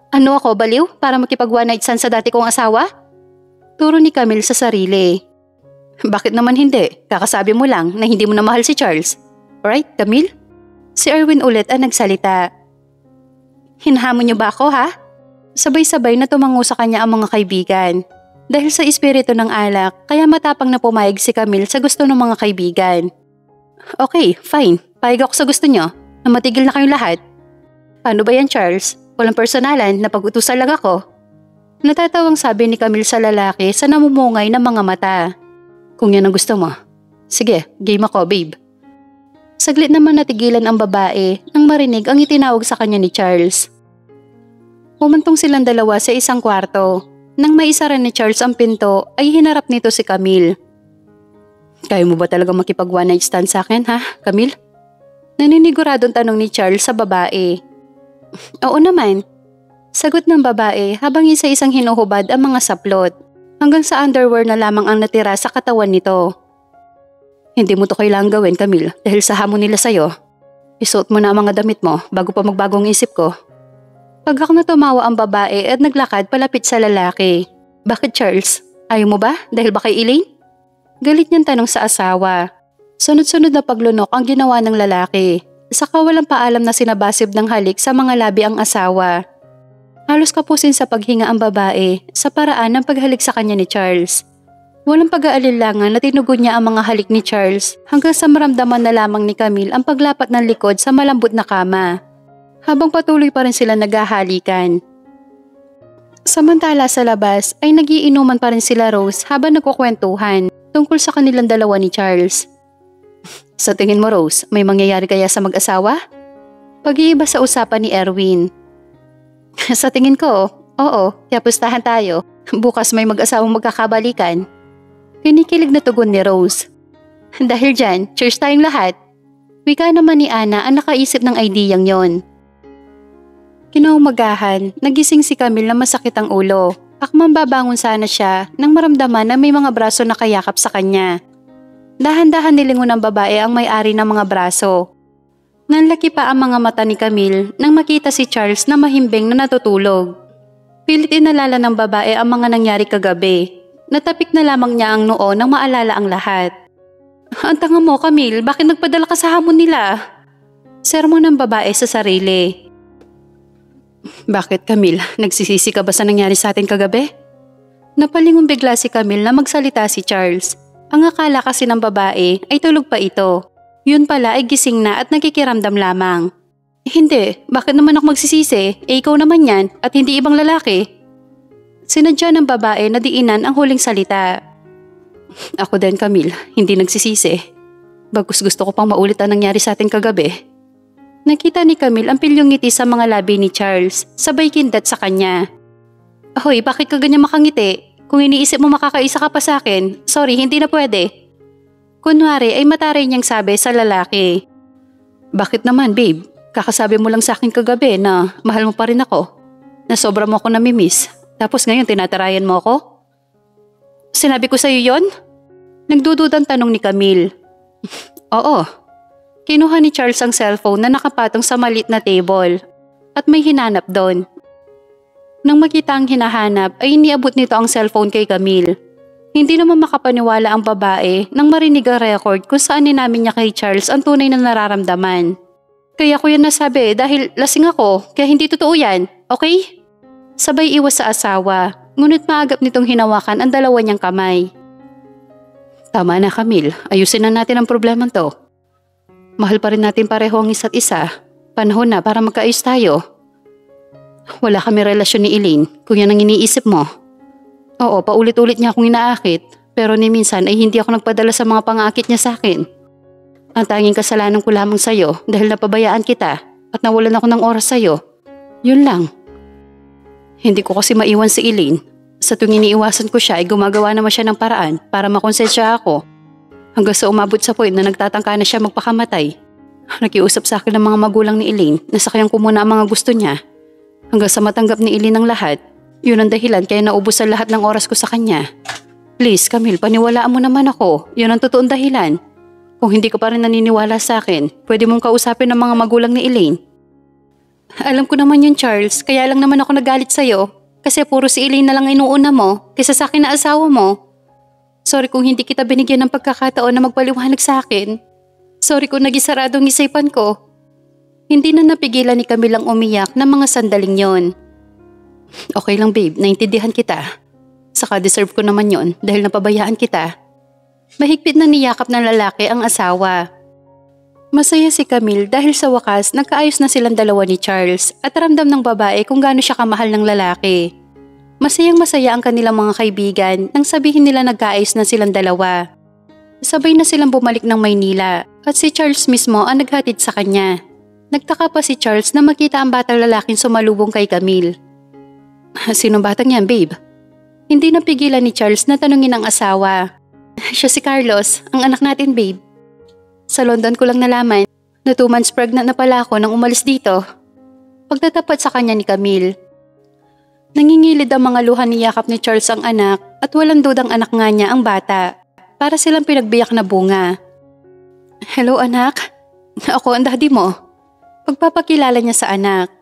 Ano ako, baliw? Para makipag one night stand sa dati kong asawa? Turo ni Camille sa sarili. Bakit naman hindi? Kakasabi mo lang na hindi mo na mahal si Charles. Right, Camille? Si Erwin ulit ang nagsalita. Hinahamon niyo ba ako ha? Sabay-sabay na tumango sa kanya ang mga kaibigan. Dahil sa espiritu ng alak, kaya matapang na pumayag si Camille sa gusto ng mga kaibigan. Okay, fine. Payag ako sa gusto niyo. Na matigil na kayong lahat. Paano ba yan, Charles? Walang personalan, napag-utusan lang ako. Natatawang sabi ni Camille sa lalaki sa namumungay na mga mata. Kung yan ang gusto mo. Sige, game ako, babe. Saglit naman natigilan ang babae nang marinig ang itinawag sa kanya ni Charles. Pumantong silang dalawa sa isang kwarto. Nang maisara ni Charles ang pinto ay hinarap nito si Camille. Kaya mo ba talaga makipag one night stand sa akin, ha, Camille? Naniniguradong tanong ni Charles sa babae. Oo naman. Sagot ng babae habang isa-isang hinuhubad ang mga saplot. Hanggang sa underwear na lamang ang natira sa katawan nito. Hindi mo to kailangang gawin, Camille, dahil sa hamon nila sa'yo. Isuot mo na ang mga damit mo bago pa magbagong isip ko. Pagkak na tumawa ang babae at naglakad palapit sa lalaki. Bakit, Charles? Ayaw mo ba dahil ba kay Elaine? Galit niyang tanong sa asawa. Sunod-sunod na paglunok ang ginawa ng lalaki. Saka walang paalam na sinabasib ng halik sa mga labi ang asawa. Halos kapusin sa paghinga ang babae sa paraan ng paghalik sa kanya ni Charles. Walang pag-aalilangan na tinugon niya ang mga halik ni Charles hanggang sa maramdaman na lamang ni Camille ang paglapat ng likod sa malambot na kama. Habang patuloy pa rin sila naghahalikan. Samantala sa labas ay nagiinuman pa rin sila Rose habang nagkukwentuhan tungkol sa kanilang dalawa ni Charles. Sa tingin mo, Rose, may mangyayari kaya sa mag-asawa? Pag-iiba sa usapan ni Erwin. Sa tingin ko, oo, kaya pustahan tayo. Bukas may mag-asawang magkakabalikan. Kinikilig na tugon ni Rose. Dahil dyan, cheers tayong lahat. Wika naman ni Ana ang nakaisip ng ideyang yon. Kinaumagahan, nagising si Camille na masakit ang ulo. Akmang babangon sana siya nang maramdaman na may mga braso na kayakap sa kanya. Dahan-dahan nilingon ng babae ang may-ari ng mga braso. Nanlaki pa ang mga mata ni Camille nang makita si Charles na mahimbing na natutulog. Pilit inalala ng babae ang mga nangyari kagabi. Natapik na lamang niya ang noo nang maalala ang lahat. Ang tanga mo, Camille, bakit nagpadala ka sa hamon nila? Sermon ng babae sa sarili. Bakit, Camille? Nagsisisi ka ba sa nangyari sa atin kagabi? Napalingon bigla si Camille na magsalita si Charles. Ang akala kasi ng babae ay tulog pa ito. Yun pala ay gising na at nakikiramdam lamang. Hindi, bakit naman ako magsisisi? Ikaw naman yan at hindi ibang lalaki. Sinadya ng babae na diinan ang huling salita. Ako din, Camille, hindi nagsisisi. Bagus gusto ko pang maulit ang nangyari sa atin kagabi. Nakita ni Camille ang pilyong ngiti sa mga labi ni Charles, sabay kindat sa kanya. Ahoy, bakit ka ganyan makangiti? Kung iniisip mo makakaisa ka pa sa akin, sorry, hindi na pwede. Kunwari ay mataray niyang sabi sa lalaki. Bakit naman, babe? Kakasabi mo lang sa akin kagabi na mahal mo pa rin ako. Na sobra mo ako namimiss. Tapos ngayon tinatarayan mo ako? Sinabi ko sa'yo yon? Nagdududang tanong ni Camille. Oo. Kinuha ni Charles ang cellphone na nakapatong sa maliit na table at may hinanap doon. Nang makita ang hinahanap ay iniabot nito ang cellphone kay Camille. Hindi naman makapaniwala ang babae nang marinig ang record kung saan inamin niya kay Charles ang tunay na nararamdaman. Kaya ko yan nasabi dahil lasing ako kaya hindi totoo yan, okay? Sabay iwas sa asawa, ngunit maagap nitong hinawakan ang dalawa niyang kamay. Tama na, Camille, ayusin na natin ang problemang to. Mahal pa rin natin pareho ang isa't isa. Panahon na para magkaayos tayo. Wala kami relasyon ni Elaine kung yan ang iniisip mo. Oo, paulit-ulit niya akong inaakit, pero ni minsan ay hindi ako nagpadala sa mga pangakit niya sa akin. Ang tanging kasalanan ko lamang sa'yo dahil napabayaan kita at nawalan ako ng oras sa'yo. Yun lang. Hindi ko kasi maiwan si Elaine. Sa tuwing iniiwasan ko siya ay gumagawa naman siya ng paraan para makonsensya ako. Hanggang sa umabot sa point na nagtatangka na siya magpakamatay. Nakiusap sa akin ng mga magulang ni Elaine na sakayan ko muna ang mga gusto niya. Hanggang sa matanggap ni Elaine ang lahat. Yun ang dahilan kaya naubos ang lahat ng oras ko sa kanya. Please, Camille, paniwalaan mo naman ako. Yun ang totoong dahilan. Kung hindi ka pa rin naniniwala sa akin, pwede mong kausapin ang mga magulang ni Elaine. Alam ko naman yun, Charles. Kaya lang naman ako nagalit sa'yo. Kasi puro si Elaine na lang inuuna mo kaysa sa akin na asawa mo. Sorry kung hindi kita binigyan ng pagkakataon na magpaliwanag sa akin. Sorry kung nagisarado ang isipan ko. Hindi na napigilan ni Camille ang umiyak ng mga sandaling yon. Okay lang, babe, naintindihan kita. Saka deserve ko naman yon dahil napabayaan kita. Mahigpit na niyakap ng lalaki ang asawa. Masaya si Camille dahil sa wakas nagkaayos na silang dalawa ni Charles at ramdam ng babae kung gaano siya kamahal ng lalaki. Masayang masaya ang kanilang mga kaibigan nang sabihin nila nagkaayos na silang dalawa. Sabay na silang bumalik ng Maynila at si Charles mismo ang naghatid sa kanya. Nagtaka pa si Charles na makita ang batang lalaking sumalubong kay Camille. Sinong batang yan, babe? Hindi napigilan ni Charles na tanungin ang asawa. Siya si Carlos, ang anak natin, babe. Sa London ko lang nalaman na 2 months pregnant na pala ako nang umalis dito. Pagtatapat sa kanya ni Camille. Nangingilid ang mga luha ni yakap ni Charles ang anak at walang dudang anak nga niya ang bata. Para silang pinagbiyak na bunga. Hello anak, ako ang daddy mo. Pagpapakilala niya sa anak.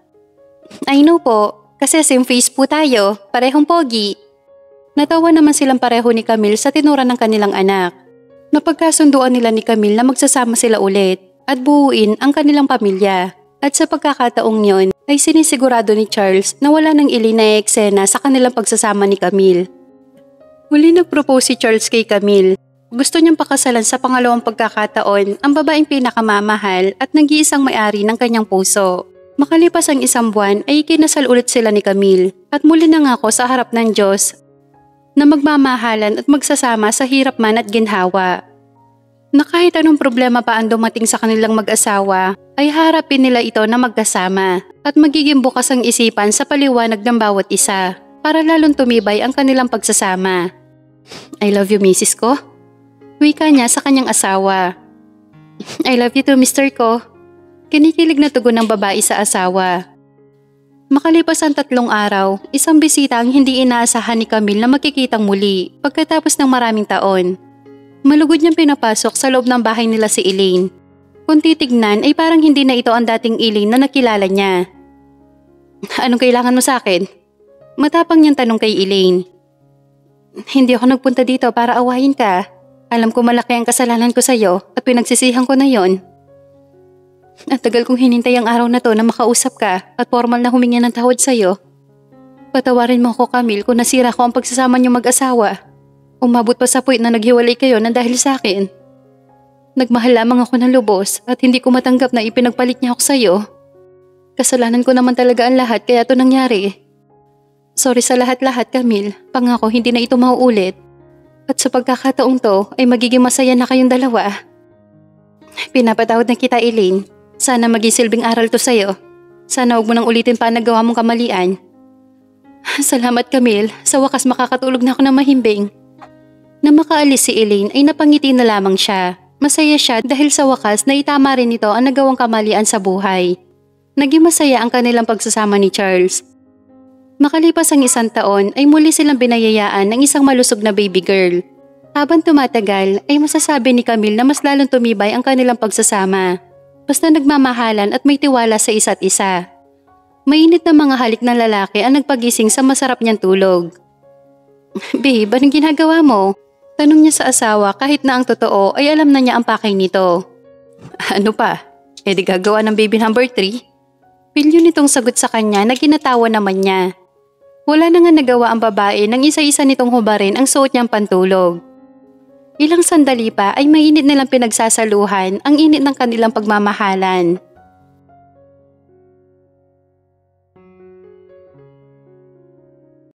I know po, kasi same face po tayo, parehong pogi. Natawa naman silang pareho ni Camille sa tinura ng kanilang anak. Napagkasunduan nila ni Camille na magsasama sila ulit at buuin ang kanilang pamilya. At sa pagkakataong yon ay sinisigurado ni Charles na wala nang na eksena sa kanilang pagsasama ni Camille. Muli nag-propose si Charles kay Camille. Gusto niyang pakasalan sa pangalawang pagkakataon ang babaeng pinakamamahal at nag-iisang may-ari ng kanyang puso. Makalipas ang 1 buwan ay ikinasal ulit sila ni Camille at muli nangako sa harap ng Diyos na magmamahalan at magsasama sa hirap man at ginhawa. Na kahit anong problema pa ang dumating sa kanilang mag-asawa ay harapin nila ito na magkasama at magiging bukas ang isipan sa paliwanag ng bawat isa para lalong tumibay ang kanilang pagsasama. I love you, Mrs. ko. Wika niya sa kanyang asawa. I love you too, Mr. ko. Kinikilig na tugon ng babae sa asawa. Makalipas ang 3 araw, isang bisita ang hindi inaasahan ni Camille na makikitang muli pagkatapos ng maraming taon. Malugod niyang pinapasok sa loob ng bahay nila si Elaine. Kung titignan ay parang hindi na ito ang dating Elaine na nakilala niya. Anong kailangan mo sa akin? Matapang niyang tanong kay Elaine. Hindi ako nagpunta dito para awayin ka. Alam ko malaki ang kasalanan ko sa'yo at pinagsisihan ko na yon. At tagal kong hinintay ang araw na to na makausap ka at formal na humingi ng tawad sa'yo. Patawarin mo ako, Camille, kung nasira ko ang pagsasama niyong mag-asawa. Umabot pa sa point na naghiwalay kayo na dahil sa akin. Nagmahal lamang ako ng lubos at hindi ko matanggap na ipinagpalit niya ako sa'yo. Kasalanan ko naman talaga ang lahat kaya ito nangyari. Sorry sa lahat-lahat, Camille. Pangako hindi na ito mauulit. At sa pagkakataong to ay magiging masaya na kayong dalawa. Pinapatawad na kita, Elaine. Sana maging silbing aral to sa'yo. Sana huwag mo nang ulitin pa ang nagawa mong kamalian. Salamat, Camille. Sa wakas makakatulog na ako ng mahimbing. Na makaalis si Elaine ay napangiti na lamang siya. Masaya siya dahil sa wakas na itama rin ito ang nagawang kamalian sa buhay. Naging masaya ang kanilang pagsasama ni Charles. Makalipas ang 1 taon ay muli silang binayayaan ng isang malusog na baby girl. Habang tumatagal ay masasabi ni Camille na mas lalong tumibay ang kanilang pagsasama. Basta nagmamahalan at may tiwala sa isa't isa. Mainit na mga halik ng lalaki ang nagpagising sa masarap niyang tulog. Babe, anong ginagawa mo? Tanong niya sa asawa kahit na ang totoo ay alam na niya ang pakay nito. Ano pa? E di gagawa ng baby number 3? Pilyo nitong sagot sa kanya na ginatawa naman niya. Wala na nga nagawa ang babae nang isa-isa nitong hubarin ang suot niyang pantulog. Ilang sandali pa ay mainit nilang pinagsasaluhan ang init ng kanilang pagmamahalan.